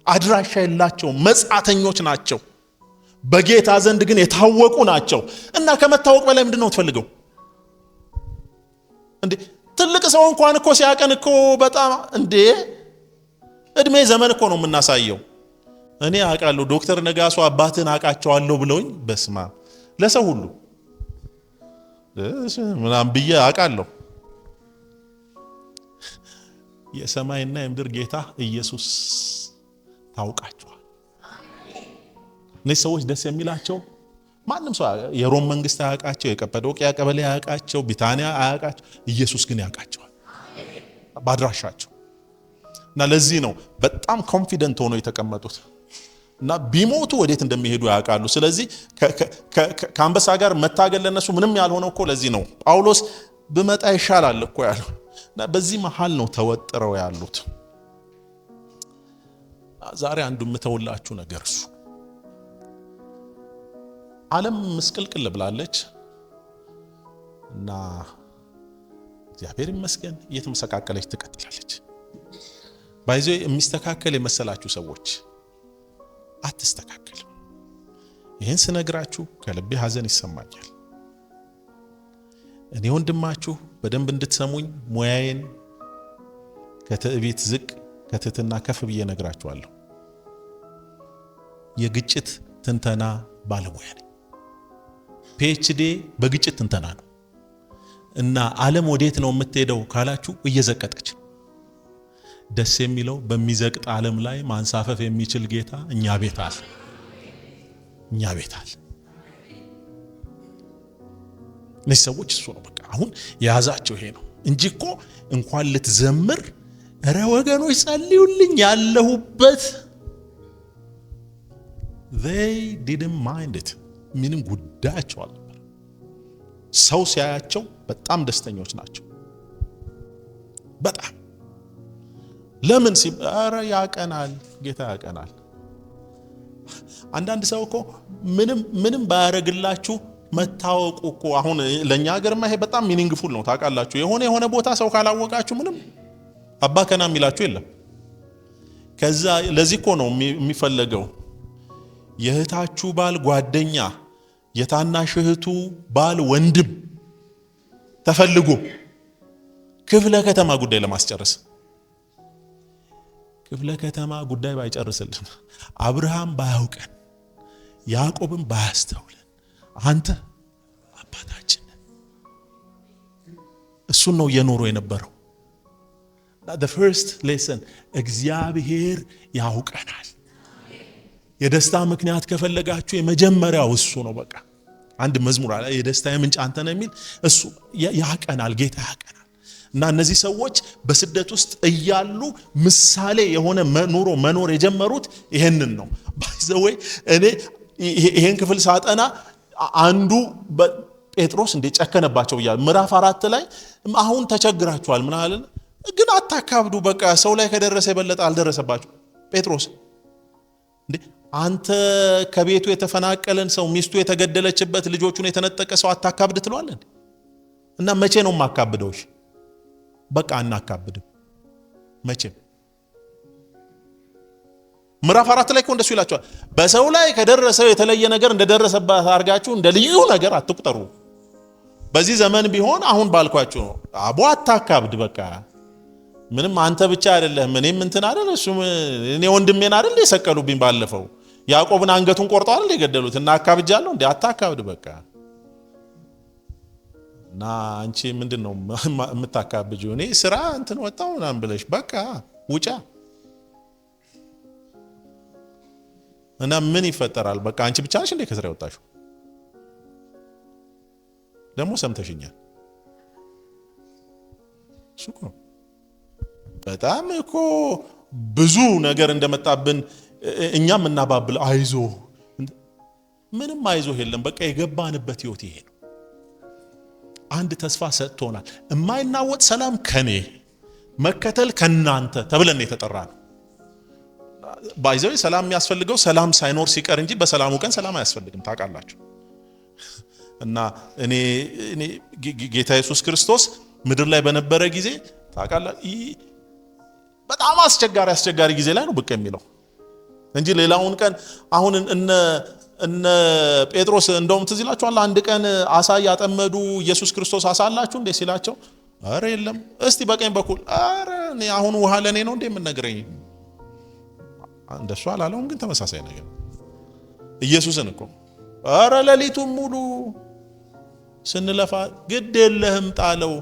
አድራሻ የላቸው፣ መጻተኞች ናቸው። በጌታ ዘንድ ግን የታወቁ ናቸው። እና ከመታወቅ በላይ ምንድነው ትፈልገው እንዴ? ትልቅ ሰው እንኳን እኮ ሲያቀን እኮ በጣም እንዴ እድሜ ዘመን እኮ ነው የምናሳየው። እኔ አውቃለሁ ዶክተር ነጋሶ አባትን አውቃቸዋለሁ ብለውኝ በስማ ለሰው ሁሉ ምናም ብዬ አውቃለሁ። የሰማይና የምድር ጌታ ኢየሱስ ታውቃቸዋል። እነዚህ ሰዎች ደስ የሚላቸው ማንም ሰው የሮም መንግስት አያውቃቸው፣ የቀጰዶቅያ ቀበሌ አያውቃቸው፣ ቢታንያ አያውቃቸው፣ ኢየሱስ ግን ያውቃቸዋል ባድራሻቸው። እና ለዚህ ነው በጣም ኮንፊደንት ሆነው የተቀመጡት። እና ቢሞቱ ወዴት እንደሚሄዱ ያውቃሉ። ስለዚህ ከአንበሳ ጋር መታገል ለነሱ ምንም ያልሆነው እኮ ለዚህ ነው። ጳውሎስ ብመጣ ይሻላል እኮ ያለው። እና በዚህ መሃል ነው ተወጥረው ያሉት። ዛሬ አንዱ የምተውላችሁ ነገር እሱ ዓለም ምስቅልቅል ብላለች እና እግዚአብሔር ይመስገን እየተመሰቃቀለች ትቀጥላለች። ባይዞ የሚስተካከል የመሰላችሁ ሰዎች አትስተካከሉ። ይህን ስነግራችሁ ከልቤ ሐዘን ይሰማኛል። እኔ ወንድማችሁ በደንብ እንድትሰሙኝ ሙያዬን ከትዕቢት ዝቅ ከትህትና ከፍ ብዬ ነግራችኋለሁ። የግጭት ትንተና ባለሙያ ነኝ። ፒኤችዲ በግጭት ትንተና ነው። እና ዓለም ወዴት ነው የምትሄደው ካላችሁ እየዘቀጠች። ደስ የሚለው በሚዘቅጥ ዓለም ላይ ማንሳፈፍ የሚችል ጌታ እኛ ቤት አለ። እኛ ቤት አለ። እነዚህ ሰዎች እሱ ነው በቃ አሁን የያዛቸው ይሄ ነው እንጂ እኮ እንኳን ልትዘምር እረ ወገኖች ጸልዩልኝ ያለሁበት they didn't mind it ምንም ጉዳያቸው አልነበር። ሰው ሲያያቸው በጣም ደስተኞች ናቸው። በጣም ለምን አረ ያቀናል ጌታ ያቀናል። አንዳንድ ሰው እኮ ምንም ባያረግላችሁ መታወቁ እኮ አሁን ለኛ ሀገርማ ይሄ በጣም ሚኒንግፉል ነው ታውቃላችሁ። የሆነ ቦታ ሰው ካላወቃችሁ ምንም አባከና የሚላችሁ የለም። ከዛ ለዚህ እኮ ነው የሚፈለገው የእህታችሁ ባል ጓደኛ የታናሽ እህቱ ባል ወንድም ተፈልጎ ክፍለ ከተማ ጉዳይ ለማስጨረስ ክፍለ ከተማ ጉዳይ ባይጨርስልን አብርሃም ባያውቀን ያዕቆብም ባያስተውለን አንተ አባታችን እሱን ነው የኖሮ የነበረው። the first lesson እግዚአብሔር ያውቀናል። የደስታ ምክንያት ከፈለጋችሁ የመጀመሪያው እሱ ነው። በቃ አንድ መዝሙር አለ የደስታ ምንጭ አንተ ነህ የሚል እሱ ያቀናል፣ ጌታ ያቀናል። እና እነዚህ ሰዎች በስደት ውስጥ እያሉ ምሳሌ የሆነ ኑሮ መኖር የጀመሩት ይሄንን ነው። ባይዘወይ እኔ ይሄን ክፍል ሳጠና አንዱ ጴጥሮስ እንደ ጨከነባቸው ይላል ምዕራፍ 4 ላይ አሁን ተቸግራችኋል ምን አለን ግን አታካብዱ በቃ ሰው ላይ ከደረሰ የበለጠ አልደረሰባችሁ። ጴጥሮስ እንዴ አንተ ከቤቱ የተፈናቀለን ሰው ሚስቱ የተገደለችበት ልጆቹን የተነጠቀ ሰው አታካብድ ትሏለህ እንዴ? እና መቼ ነው ማካብደውሽ? በቃ አናካብድም መቼም። ምዕራፍ 4 ላይ እንደሱ ይላችኋል በሰው ላይ ከደረሰው የተለየ ነገር እንደደረሰባት አርጋችሁ እንደ ልዩ ነገር አትቁጠሩ። በዚህ ዘመን ቢሆን አሁን ባልኳችሁ ነው አቦ አታካብድ በቃ ምንም አንተ ብቻ አይደለም እኔም እንትን አይደል እሱም እኔ ወንድሜን አይደል የሰቀሉብኝ ባለፈው ያዕቆብን አንገቱን ቆርጠው አይደል የገደሉት እና አካብጃለሁ እንዴ? አታካብድ በቃ። እና አንቺ ምንድነው የምታካብጂው? እኔ ስራ እንትን ወጣው ምናምን ብለሽ በቃ ውጫ እና ምን ይፈጠራል? በቃ አንቺ ብቻ ነሽ እንዴ ከስራ ወጣሽው? ደግሞ ሰምተሽኛል ሱቁ በጣም እኮ ብዙ ነገር እንደመጣብን እኛም እናባብል አይዞ ምንም አይዞ የለም። በቃ የገባንበት ህይወት ይሄ ነው። አንድ ተስፋ ሰጥቶናል። የማይናወጥ ሰላም ከኔ መከተል ከናንተ ተብለን የተጠራነው። ባይዘው ሰላም የሚያስፈልገው ሰላም ሳይኖር ሲቀር እንጂ በሰላሙ ቀን ሰላም አያስፈልግም ታውቃላችሁ። እና እኔ ጌታ ኢየሱስ ክርስቶስ ምድር ላይ በነበረ ጊዜ ታውቃላችሁ በጣም አስቸጋሪ ጊዜ ላይ ነው ብቅ የሚለው እንጂ ሌላውን ቀን አሁን እነ ጴጥሮስ እንደውም ትዝ ይላችኋል አንድ ቀን አሳ ያጠመዱ ኢየሱስ ክርስቶስ አሳ አላችሁ እንዴ ሲላቸው አረ የለም እስቲ በቀኝ በኩል አረ እኔ አሁን ውሃ ለኔ ነው እንዴ የምነግረኝ እንደሱ አላለውም ግን ተመሳሳይ ነገር ኢየሱስን እኮ አረ ሌሊቱን ሙሉ ስንለፋ ግድ የለህም ጣለው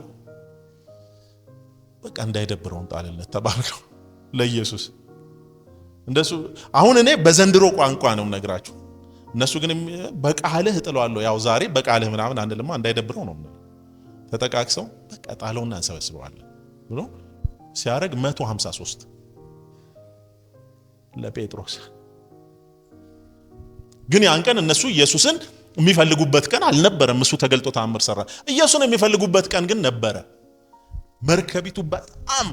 በቃ እንዳይደብረው ጣለለት ተባረከው ለኢየሱስ እንደሱ አሁን እኔ በዘንድሮ ቋንቋ ነው ነግራችሁ እነሱ ግን በቃልህ እጥለዋለሁ ያው ዛሬ በቃልህ ምናምን አንልማ እንዳይደብረው ነው ተጠቃቅሰው በቃ ጣለውና እንሰበስበዋለን ብሎ ሲያረግ 153 ለጴጥሮስ ግን ያን ቀን እነሱ ኢየሱስን የሚፈልጉበት ቀን አልነበረም እሱ ተገልጦ ተአምር ሰራ ኢየሱስን የሚፈልጉበት ቀን ግን ነበረ መርከቢቱ በጣም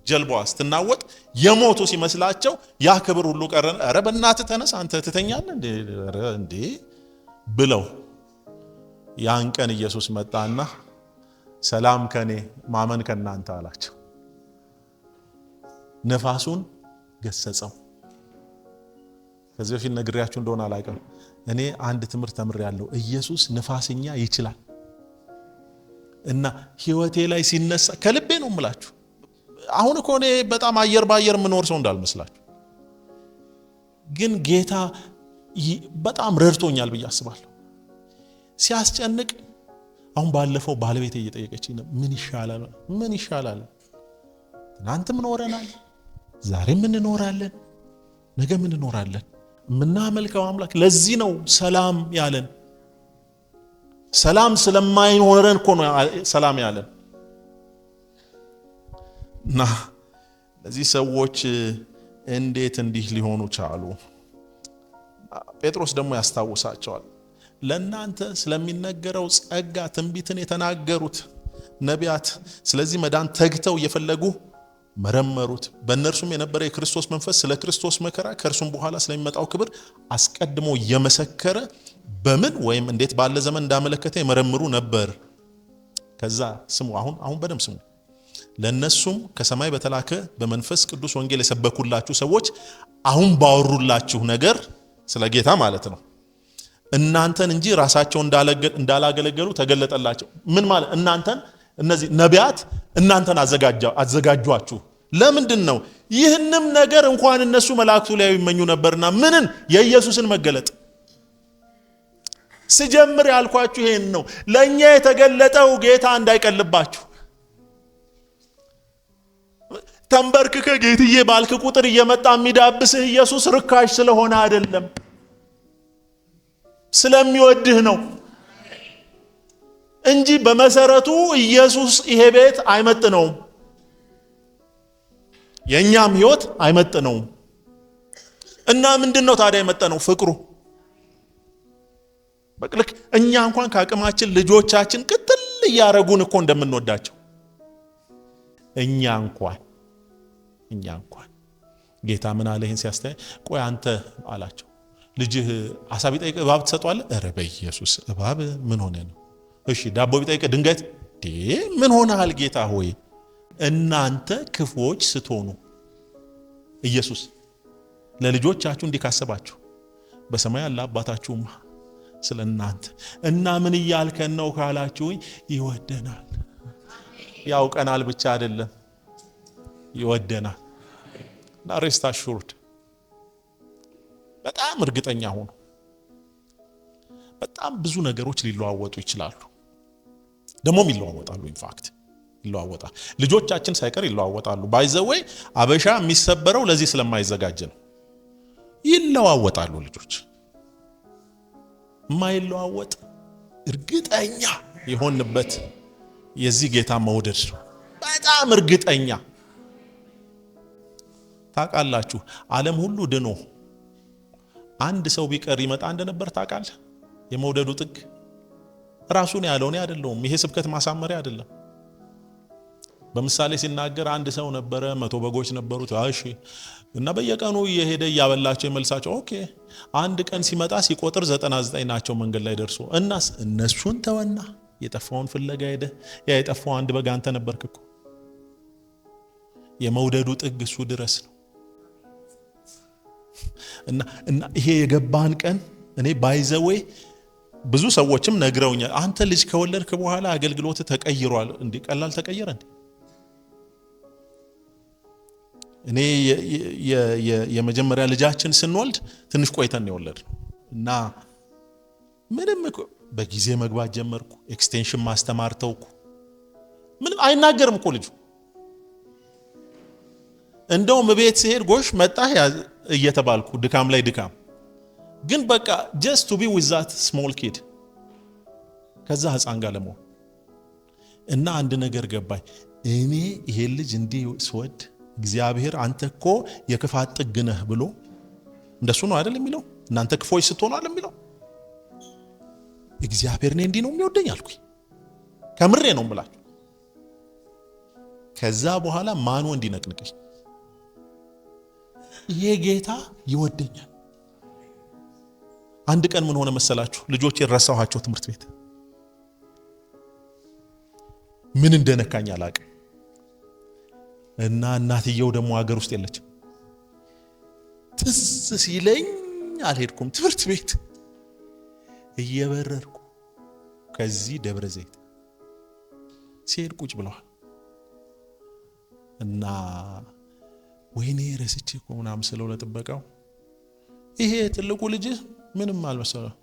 ጀልባዋ ስትናወጥ የሞቱ ሲመስላቸው ያ ክብር ሁሉ ቀረን አረ በእናትህ ተነስ አንተ ትተኛለህ እንዴ ብለው ያን ቀን ኢየሱስ መጣና ሰላም ከኔ ማመን ከናንተ አላቸው ነፋሱን ገሰጸው። ከዚህ በፊት ነግሬያችሁ እንደሆነ አላውቅም። እኔ አንድ ትምህርት ተምሬያለሁ። ኢየሱስ ነፋስኛ ይችላል እና ህይወቴ ላይ ሲነሳ ከልቤ ነው የምላችሁ። አሁን እኮ እኔ በጣም አየር ባየር ምኖር ሰው እንዳልመስላችሁ፣ ግን ጌታ በጣም ረድቶኛል ብዬ አስባለሁ። ሲያስጨንቅ አሁን ባለፈው ባለቤቴ እየጠየቀችኝ ነው፣ ምን ይሻላል? ትናንትም ኖረናል፣ ዛሬም እንኖራለን፣ ነገም እንኖራለን። የምናመልከው አምላክ ለዚህ ነው ሰላም ያለን። ሰላም ስለማይኖረን እኮ ነው ሰላም ያለን። እና ለዚህ ሰዎች እንዴት እንዲህ ሊሆኑ ቻሉ? ጴጥሮስ ደግሞ ያስታውሳቸዋል። ለእናንተ ስለሚነገረው ጸጋ ትንቢትን የተናገሩት ነቢያት ስለዚህ መዳን ተግተው እየፈለጉ መረመሩት። በእነርሱም የነበረ የክርስቶስ መንፈስ ስለ ክርስቶስ መከራ ከእርሱም በኋላ ስለሚመጣው ክብር አስቀድሞ እየመሰከረ በምን ወይም እንዴት ባለ ዘመን እንዳመለከተ ይመረምሩ ነበር። ከዛ ስሙ፣ አሁን በደም ስሙ። ለነሱም ከሰማይ በተላከ በመንፈስ ቅዱስ ወንጌል የሰበኩላችሁ ሰዎች አሁን ባወሩላችሁ ነገር ስለ ጌታ ማለት ነው እናንተን እንጂ ራሳቸው እንዳላገለገሉ ተገለጠላቸው። ምን ማለት? እናንተን እነዚህ ነቢያት እናንተን አዘጋጇችሁ። ለምንድን ነው? ይህንም ነገር እንኳን እነሱ መላእክቱ ላይ ይመኙ ነበርና ምንን? የኢየሱስን መገለጥ። ስጀምር ያልኳችሁ ይሄን ነው። ለኛ የተገለጠው ጌታ እንዳይቀልባችሁ። ተንበርክከ ጌትዬ ባልክ ቁጥር እየመጣ የሚዳብስህ ኢየሱስ ርካሽ ስለሆነ አይደለም፣ ስለሚወድህ ነው እንጂ በመሰረቱ ኢየሱስ ይሄ ቤት አይመጥነውም፣ የኛም ህይወት አይመጥነውም። እና ምንድነው ታዲያ የመጠነው? ፍቅሩ። በቅልክ እኛ እንኳን ከአቅማችን ልጆቻችን ቅጥል ያረጉን እኮ እንደምንወዳቸው እኛ እንኳን ጌታ ምን አለ ይሄን ሲያስተያይ? ቆይ አንተ አላቸው ልጅህ አሳ ቢጠይቅ እባብ ትሰጧለህ? ኧረ በኢየሱስ እባብ ምን ሆነ ነው? እሺ ዳቦ ቢጠይቅ ድንጋይ ምን ሆነሃል ጌታ ሆይ? እናንተ ክፉዎች ስትሆኑ ኢየሱስ ለልጆቻችሁ እንዲካሰባችሁ በሰማይ ያለ አባታችሁም ስለናንተ እና ምን እያልከን ነው ካላችሁኝ፣ ይወደናል። ያውቀናል ብቻ አይደለም ይወደናል። እና ሬስት አሹርድ በጣም እርግጠኛ ሆኑ። በጣም ብዙ ነገሮች ሊለዋወጡ ይችላሉ፣ ደሞም ይለዋወጣሉ። ኢንፋክት ይለዋወጣል። ልጆቻችን ሳይቀር ይለዋወጣሉ። ባይዘዌይ አበሻ የሚሰበረው ለዚህ ስለማይዘጋጅ ነው። ይለዋወጣሉ ልጆች። ማይለዋወጥ እርግጠኛ የሆንበት የዚህ ጌታ መውደድ ነው። በጣም እርግጠኛ። ታውቃላችሁ ዓለም ሁሉ ድኖ አንድ ሰው ቢቀር ይመጣ እንደነበር ታውቃለህ? የመውደዱ ጥግ ራሱን ያለው ነው አይደለም። ይሄ ስብከት ማሳመሪያ አይደለም። በምሳሌ ሲናገር አንድ ሰው ነበረ፣ 100 በጎች ነበሩት። እሺ እና በየቀኑ እየሄደ ያበላቸው ይመልሳቸው። ኦኬ አንድ ቀን ሲመጣ ሲቆጥር 99 ናቸው መንገድ ላይ ደርሶ። እናስ እነሱን ተወና የጠፋውን ፍለጋ ሄደ። ያ የጠፋው አንድ በግ አንተ ነበርክ እኮ። የመውደዱ ጥግ እሱ ድረስ ነው። እና ይሄ የገባን ቀን እኔ ባይዘዌይ ብዙ ሰዎችም ነግረውኛል። አንተ ልጅ ከወለድክ በኋላ አገልግሎት ተቀይሯል እንዴ? ቀላል ተቀየረ እንዴ? እኔ የመጀመሪያ ልጃችን ስንወልድ ትንሽ ቆይተን ነው የወለድነው እና ምንም በጊዜ መግባት ጀመርኩ። ኤክስቴንሽን ማስተማር ተውኩ። ምንም አይናገርም እኮ ልጁ። እንደውም ቤት ሲሄድ ጎሽ መጣህ እየተባልኩ ድካም ላይ ድካም። ግን በቃ just to be with that small kid ከዛ ህፃን ጋር ለመሆን እና አንድ ነገር ገባኝ። እኔ ይሄ ልጅ እንዲህ ስወድ እግዚአብሔር አንተ እኮ የክፋት ጥግ ነህ ብሎ እንደሱ ነው አይደል የሚለው? እናንተ ክፎች ስትሆኑ አይደል የሚለው? እግዚአብሔር እኔ እንዲህ ነው የሚወደኝ አልኩኝ። ከምሬ ነው የምላችሁ። ከዛ በኋላ ማን ወንድ ይነቅንቀኝ? ይሄ ጌታ ይወደኛል። አንድ ቀን ምን ሆነ መሰላችሁ? ልጆች የረሳኋቸው ትምህርት ቤት ምን እንደነካኝ አላውቅም። እና እናትየው ደግሞ ሀገር ውስጥ የለችም። ትዝ ሲለኝ አልሄድኩም ትምህርት ቤት እየበረርኩ ከዚህ ደብረ ዘይት ሲሄድ ቁጭ ብለዋል እና ወይኔ ረስቼ እኮ ምናምን ስለው ለጥበቃው ይሄ ትልቁ ልጅ ምንም አልመሰለው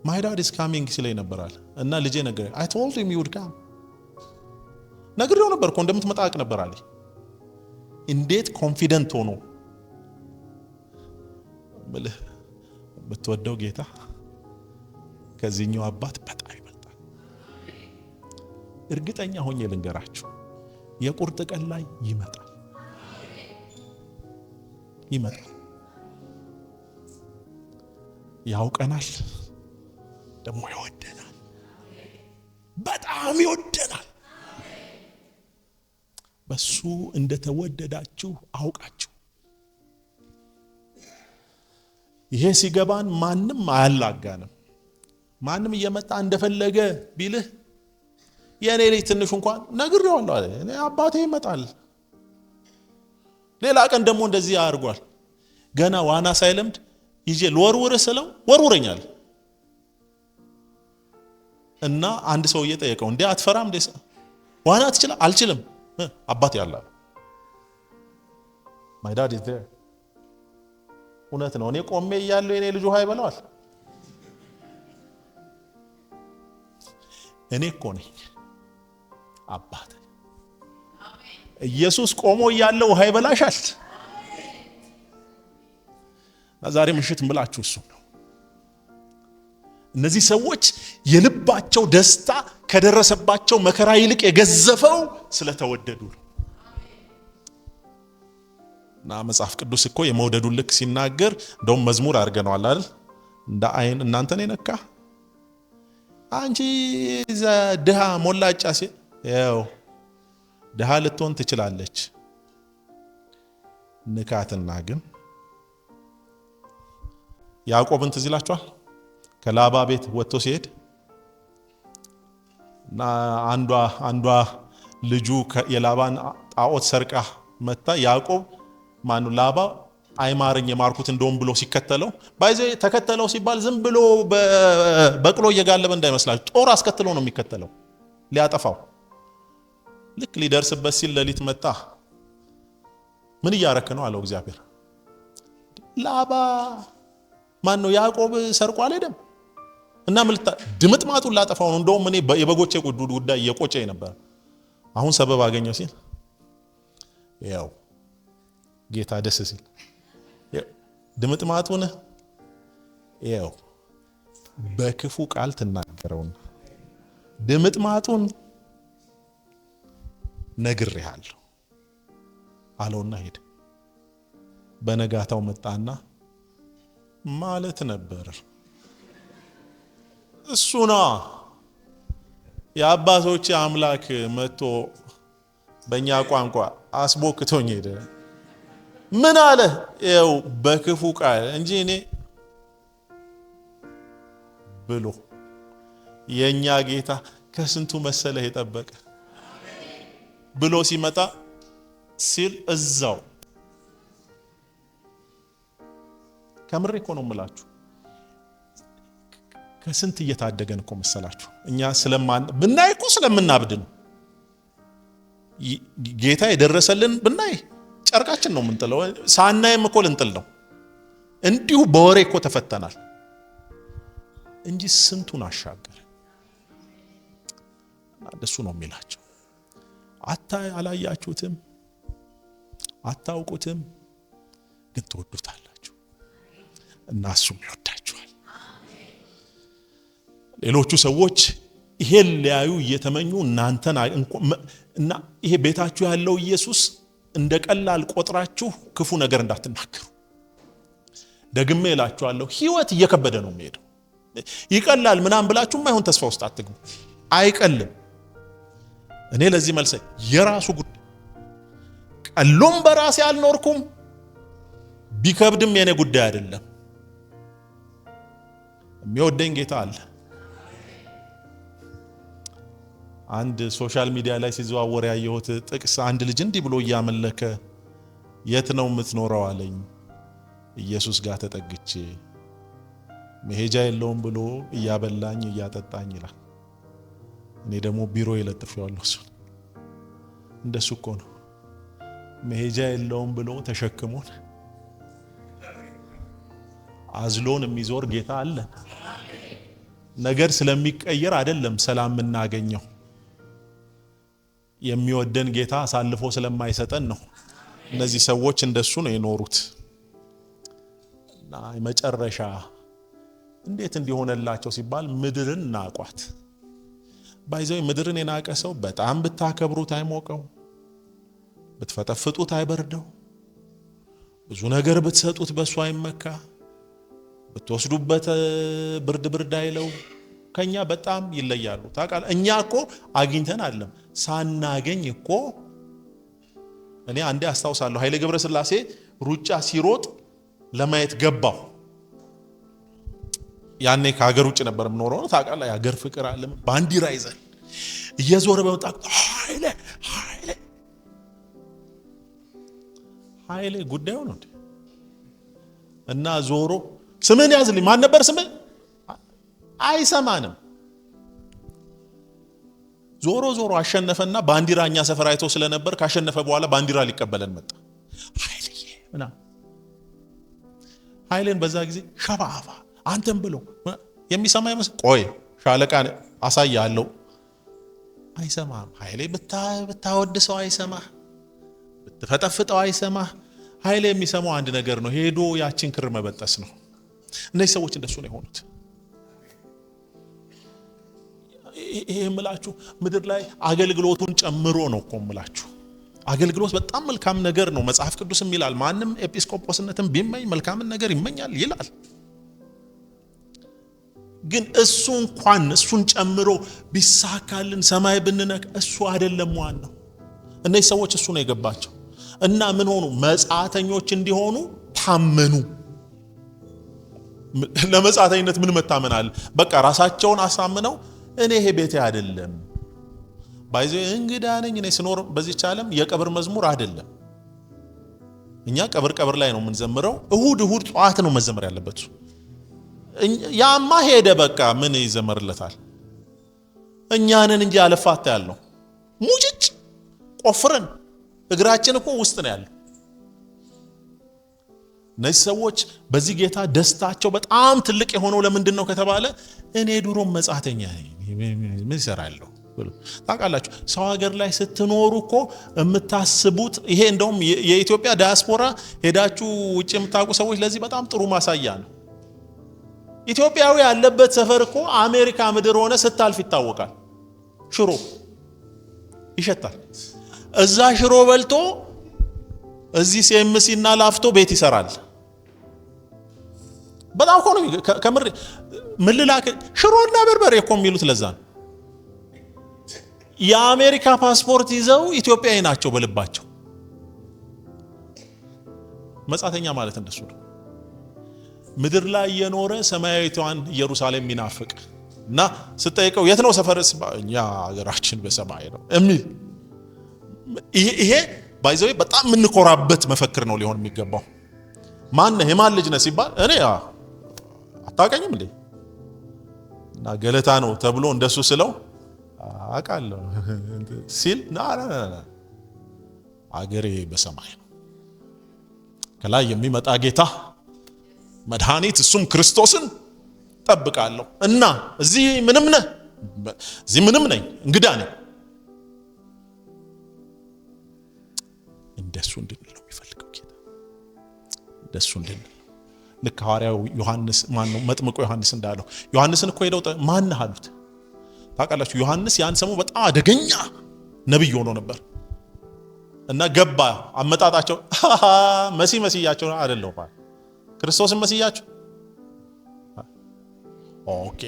my dad is coming ሲለኝ ነበራል እና ልጄ ነገር I told him you would come ነግሬው ነበር እኮ እንደምትመጣ አቅ ነበር አለ። እንዴት ኮንፊደንት ሆኖ ማለት በተወደው ጌታ ከዚህኛው አባት በጣም ይበልጣል። እርግጠኛ ሆኜ ልንገራችሁ የቁርጥ ቀን ላይ ይመጣል ያውቀናል ደግሞ ይወደናል በጣም ይወደናል። በሱ እንደተወደዳችሁ አውቃችሁ ይሄ ሲገባን ማንም አያላጋንም። ማንም እየመጣ እንደፈለገ ቢልህ የኔ ልጅ ትንሽ እንኳን ነግሬዋለሁ አለ እኔ አባቴ ይመጣል። ሌላ ቀን ደግሞ እንደዚህ አድርጓል። ገና ዋና ሳይለምድ ይዤ ለወርውር ስለው ወርውረኛል እና አንድ ሰው እየጠየቀው እንዴ አትፈራም እንዴ ዋና ትችላለህ? አልችልም አባቴ ያለ my dad is there እውነት ነው። እኔ ቆሜ እያለሁ የኔ ልጅ ውሃ ይበላዋል። እኔ እኮ ነኝ አባቴ። ኢየሱስ ቆሞ እያለው ውሃ ይበላሻል። ዛሬ ምሽት እንብላችሁ እሱ ነው። እነዚህ ሰዎች የልባቸው ደስታ ከደረሰባቸው መከራ ይልቅ የገዘፈው ስለተወደዱ ነው። እና መጽሐፍ ቅዱስ እኮ የመውደዱን ልክ ሲናገር እንደውም መዝሙር አድርገናል አይደል? እንደ አይን እናንተን የነካ አንቺ ድሃ ሞላጫ ያው ድሃ ልትሆን ትችላለች ንካትና ግን ያዕቆብን ትዝ ይላችኋል? ከላባ ቤት ወጥቶ ሲሄድ እና አንዷ ልጁ የላባን ጣዖት ሰርቃ መጣ። ያዕቆብ ማኑ ላባ አይማርኝ የማርኩት እንደውም ብሎ ሲከተለው ባይዘ ተከተለው ሲባል ዝም ብሎ በቅሎ እየጋለበ እንዳይመስላችሁ ጦር አስከትሎ ነው የሚከተለው ሊያጠፋው። ልክ ሊደርስበት ሲል ሌሊት መጣ። ምን እያረክ ነው አለው እግዚአብሔር። ላባ ማን ነው ያዕቆብ ሰርቆ አልሄደም እና ምልታ ድምጥማጡን ላጠፋው ነው። እንደውም እኔ የበጎቼ ጉዳይ የቆጨኝ ነበር። አሁን ሰበብ አገኘው ሲል ያው ጌታ ደስ ሲል ድምጥማጡን ያው በክፉ ቃል ተናገረውና ድምጥማጡን ነግሬሃለሁ አለውና ሄደ። በነጋታው መጣና ማለት ነበር እሱና የአባቶች አምላክ መጥቶ በእኛ ቋንቋ አስቦክቶኝ ሄደ። ምን አለ? ያው በክፉ ቃል እንጂ እኔ ብሎ የኛ ጌታ ከስንቱ መሰለህ የጠበቀ ብሎ ሲመጣ ሲል እዛው ከምሬ እኮ ነው የምላችሁ። ከስንት እየታደገን እኮ መሰላችሁ። እኛ ብናይ እኮ ስለምናብድ ነው። ጌታ የደረሰልን ብናይ ጨርቃችን ነው የምንጥለው። ሳናይም እኮ ልንጥል ነው። እንዲሁ በወሬ እኮ ተፈተናል እንጂ ስንቱን አሻገረ። እንደሱ ነው የሚላቸው። አላያችሁትም፣ አታውቁትም፣ ግን ትወዱታላችሁ እና እሱም ይወዳችኋል። ሌሎቹ ሰዎች ይሄን ሊያዩ እየተመኙ እናንተን እና ይሄ ቤታችሁ ያለው ኢየሱስ እንደቀላል ቆጥራችሁ ክፉ ነገር እንዳትናገሩ። ደግሜ እላችኋለሁ ህይወት እየከበደ ነው የሚሄደው። ይቀላል ምናም ብላችሁ ማይሆን ተስፋ ውስጥ አትግቡ። አይቀልም። እኔ ለዚህ መልስ የራሱ ጉዳይ ቀሎም በራሴ አልኖርኩም፣ ቢከብድም የኔ ጉዳይ አይደለም። የሚወደኝ ጌታ አለ። አንድ ሶሻል ሚዲያ ላይ ሲዘዋወር ያየሁት ጥቅስ አንድ ልጅ እንዲህ ብሎ እያመለከ የት ነው የምትኖረው አለኝ። ኢየሱስ ጋር ተጠግቼ መሄጃ የለውም ብሎ እያበላኝ እያጠጣኝ ይላል። እኔ ደግሞ ቢሮ ይለጥፈዋለሁ። እሱ እንደሱ እኮ ነው። መሄጃ የለውም ብሎ ተሸክሞን አዝሎን የሚዞር ጌታ አለ። ነገር ስለሚቀየር አይደለም ሰላም የምናገኘው፣ የሚወደን ጌታ አሳልፎ ስለማይሰጠን ነው። እነዚህ ሰዎች እንደሱ ነው የኖሩት። እና መጨረሻ እንዴት እንዲሆነላቸው ሲባል ምድርን ናቋት። ባይዘው ምድርን የናቀ ሰው በጣም ብታከብሩት አይሞቀው፣ ብትፈጠፍጡት አይበርደው፣ ብዙ ነገር ብትሰጡት በሱ አይመካ፣ ብትወስዱበት ብርድ አይለው። ከኛ በጣም ይለያሉ። ታውቃለህ፣ እኛ እኮ አግኝተን አይደለም ሳናገኝ እኮ። እኔ አንዴ አስታውሳለሁ ኃይሌ ገብረስላሴ ሩጫ ሲሮጥ ለማየት ገባው። ያኔ ከሀገር ውጭ ነበር የምኖረው። ታውቃለህ፣ የሀገር ፍቅር አለ። ባንዲራ ይዘን እየዞረ በመጣ ኃይሌ ጉዳዩ ነው እና ዞሮ ስምን ያዝልኝ፣ ማን ነበር ስምን? አይሰማንም። ዞሮ አሸነፈና ባንዲራኛ ሰፈር አይቶ ስለነበር ካሸነፈ በኋላ ባንዲራ ሊቀበለን መጣ። ኃይሌን በዛ ጊዜ ሸባፋ አንተም ብሎ የሚሰማ ይመስል ቆይ ሻለቃ አሳያለሁ። አይሰማም። ኃይሌ ብታወድሰው አይሰማ፣ ብትፈጠፍጠው አይሰማ። ኃይሌ የሚሰማው አንድ ነገር ነው፣ ሄዶ ያችን ክር መበጠስ ነው። እነዚህ ሰዎች እንደሱ ነው የሆኑት። ይሄ የምላችሁ ምድር ላይ አገልግሎቱን ጨምሮ ነው እኮ የምላችሁ። አገልግሎት በጣም መልካም ነገር ነው። መጽሐፍ ቅዱስም ይላል ማንም ኤጲስቆጶስነትን ቢመኝ መልካምን ነገር ይመኛል ይላል። ግን እሱን ጨምሮ ቢሳካልን ሰማይ ብንነክ እሱ አይደለም ዋናው። እነዚህ ሰዎች እሱ ነው የገባቸው እና ምን ሆኑ? መጻተኞች እንዲሆኑ ታመኑ። ለመጻተኝነት ምን መታመን አለ? በቃ ራሳቸውን አሳምነው እኔ ይሄ ቤቴ አይደለም፣ ባይዘው እንግዳ ነኝ፣ እኔ ስኖር በዚህ ዓለም የቀብር መዝሙር አይደለም። እኛ ቀብር ላይ ነው የምንዘምረው። እሁድ ጧት ነው መዘመር ያለበት። ያማ ሄደ በቃ ምን ይዘመርለታል? እኛንን እንጂ አለፋታ ያለው ሙጭጭ ቆፍረን እግራችን እኮ ውስጥ ነው ያለው። እነዚህ ሰዎች በዚህ ጌታ ደስታቸው በጣም ትልቅ የሆነው ለምንድን ነው ከተባለ እኔ ድሮም መጻተኛ ነኝ ምን ይሰራለሁ ብሎ። ታውቃላችሁ ሰው ሀገር ላይ ስትኖሩ እኮ የምታስቡት ይሄ እንደውም የኢትዮጵያ ዳያስፖራ ሄዳችሁ ውጭ የምታውቁ ሰዎች ለዚህ በጣም ጥሩ ማሳያ ነው። ኢትዮጵያዊ ያለበት ሰፈር እኮ አሜሪካ ምድር ሆነ ስታልፍ ይታወቃል። ሽሮ ይሸታል። እዛ ሽሮ በልቶ እዚህ ሲኤምሲና ላፍቶ ቤት ይሰራል። በጣም እኮ ነው ከምር ምልላክ ሽሮና በርበሬ እኮ የሚሉት ለዛ ነው። የአሜሪካ ፓስፖርት ይዘው ኢትዮጵያዊ ናቸው በልባቸው። መጻተኛ ማለት እንደሱ ነው። ምድር ላይ የኖረ ሰማያዊቷን ኢየሩሳሌም ሚናፍቅ እና ስጠይቀው የት ነው ሰፈርስ? እኛ ሀገራችን በሰማይ ነው የሚል ይሄ ባይዘው በጣም የምንኮራበት መፈክር ነው ሊሆን የሚገባው። ማን ነህ የማን ልጅ ነህ ሲባል እኔ አታውቀኝም እንዴ እና ገለታ ነው ተብሎ እንደሱ ስለው አውቃለሁ ሲል ና አገሬ በሰማይ ነው፣ ከላይ የሚመጣ ጌታ መድኃኒት እሱም ክርስቶስን ጠብቃለሁ እና እዚህ ምንም ነኝ እንግዳ ነኝ። እንደሱ እንድንል ነው የሚፈልገው ጌታ። እንደሱ እንድንል ልክ ሐዋርያው ዮሐንስ ማነው መጥምቁ ዮሐንስ እንዳለው ዮሐንስን እኮ ሄደው ማን ነህ አሉት። ታውቃላችሁ ዮሐንስ ያን ሰሞን በጣም አደገኛ ነብይ ሆኖ ነበር እና ገባ። አመጣጣቸው መሲያቸው አይደለም ክርስቶስን መስያቸው። ኦኬ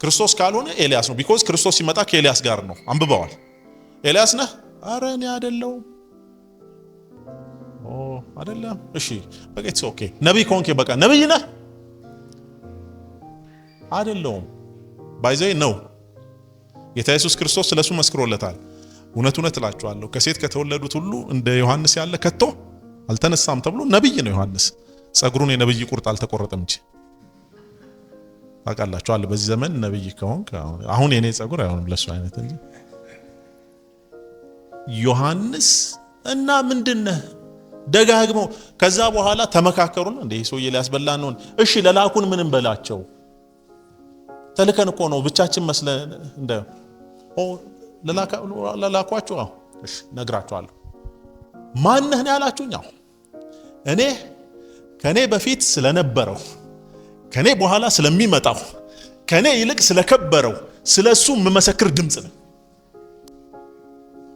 ክርስቶስ ካልሆነ ኤልያስ ነው። ቢኮዝ ክርስቶስ ሲመጣ ከኤልያስ ጋር ነው። አንብበዋል። ኤልያስ ነህ? አረ እኔ አይደለሁም። አይደለም። እሺ በቃ ኢትስ ኦኬ። ነብይ ኮንኬ በቃ ነብይ ነህ? አይደለሁም። ባይዘይ ነው ጌታ ኢየሱስ ክርስቶስ ስለሱ መስክሮለታል። እውነት እውነት እላችኋለሁ ከሴት ከተወለዱት ሁሉ እንደ ዮሐንስ ያለ ከቶ አልተነሳም ተብሎ ነብይ ነው ዮሐንስ። ጸጉሩን የነብይ ቁርጥ አልተቆረጠም እንጂ ታውቃላችሁ አለ በዚህ ዘመን ነብይ ከሆንክ አሁን የኔ ጸጉር አይሆንም ለሱ አይነት እንጂ ዮሐንስ እና ምንድነው ደጋግመው ከዛ በኋላ ተመካከሩና እንዴ ሰውዬ ሊያስበላን ነው እሺ ለላኩን ምን እንበላቸው ተልከን እኮ ነው ብቻችን መስለን እንደ ለላኳቸው እሺ ነግራቸዋለሁ ማን ነህ ያላችሁኝ እኔ ከኔ በፊት ስለነበረው ከኔ በኋላ ስለሚመጣው ከኔ ይልቅ ስለከበረው ስለሱ መመሰክር ድምጽ ነው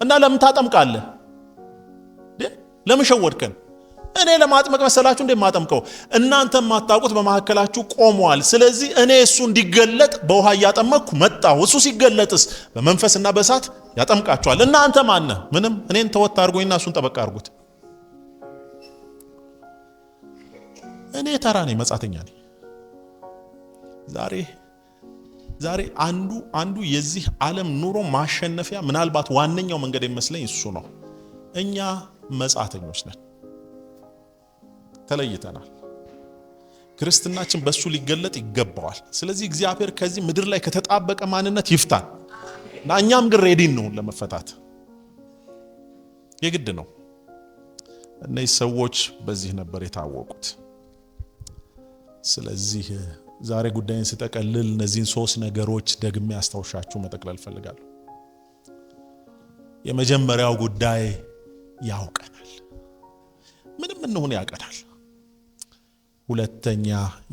እና ለምን ታጠምቃለህ ለምን ሸወድከን እኔ ለማጥመቅ መሰላችሁ እንደማጠምቀው እናንተ ማታውቁት በመሐከላችሁ ቆሟል ስለዚህ እኔ እሱ እንዲገለጥ በውሃ ያጠመቅኩ መጣሁ እሱ ሲገለጥስ በመንፈስና በእሳት ያጠምቃችኋል እናንተ ማን ነህ ምንም እኔን ተወት አድርጎኝና እሱን ጠበቅ አድርጉት እኔ ተራ ነኝ መጻተኛ ነኝ ዛሬ አንዱ የዚህ ዓለም ኑሮ ማሸነፊያ ምናልባት ዋነኛው መንገድ የሚመስለኝ እሱ ነው እኛ መጻተኞች ነን ተለይተናል ክርስትናችን በሱ ሊገለጥ ይገባዋል ስለዚህ እግዚአብሔር ከዚህ ምድር ላይ ከተጣበቀ ማንነት ይፍታን እና እኛም ግን ሬዲ ነው ለመፈታት የግድ ነው እነዚህ ሰዎች በዚህ ነበር የታወቁት ስለዚህ ዛሬ ጉዳይን ስጠቀልል እነዚህን ሶስት ነገሮች ደግሜ አስተውሻችሁ መጠቅለል ፈልጋለሁ የመጀመሪያው ጉዳይ ያውቀናል ምንም እንሆን ያውቀናል ሁለተኛ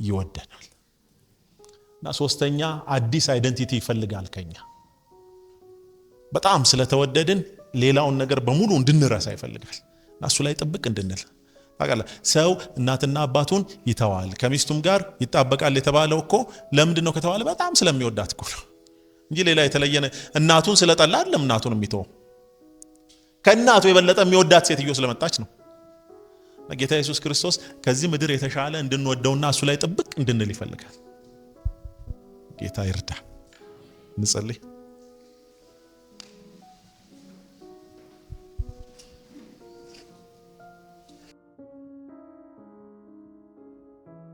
ይወደናል እና ሶስተኛ አዲስ አይደንቲቲ ይፈልጋል ከኛ በጣም ስለተወደድን ሌላውን ነገር በሙሉ እንድንረሳ ይፈልጋል እና እሱ ላይ ጥብቅ እንድንል ታውቃለህ ሰው እናትና አባቱን ይተዋል ከሚስቱም ጋር ይጣበቃል የተባለው እኮ ለምንድን ነው ከተባለ በጣም ስለሚወዳት እኮ እንጂ ሌላ የተለየ እናቱን ስለጠላ አይደለም እናቱን የሚተው ከእናቱ የበለጠ የሚወዳት ሴትዮ ስለመጣች ነው ጌታ ኢየሱስ ክርስቶስ ከዚህ ምድር የተሻለ እንድንወደውና እሱ ላይ ጥብቅ እንድንል ይፈልጋል ጌታ ይርዳ እንጸልይ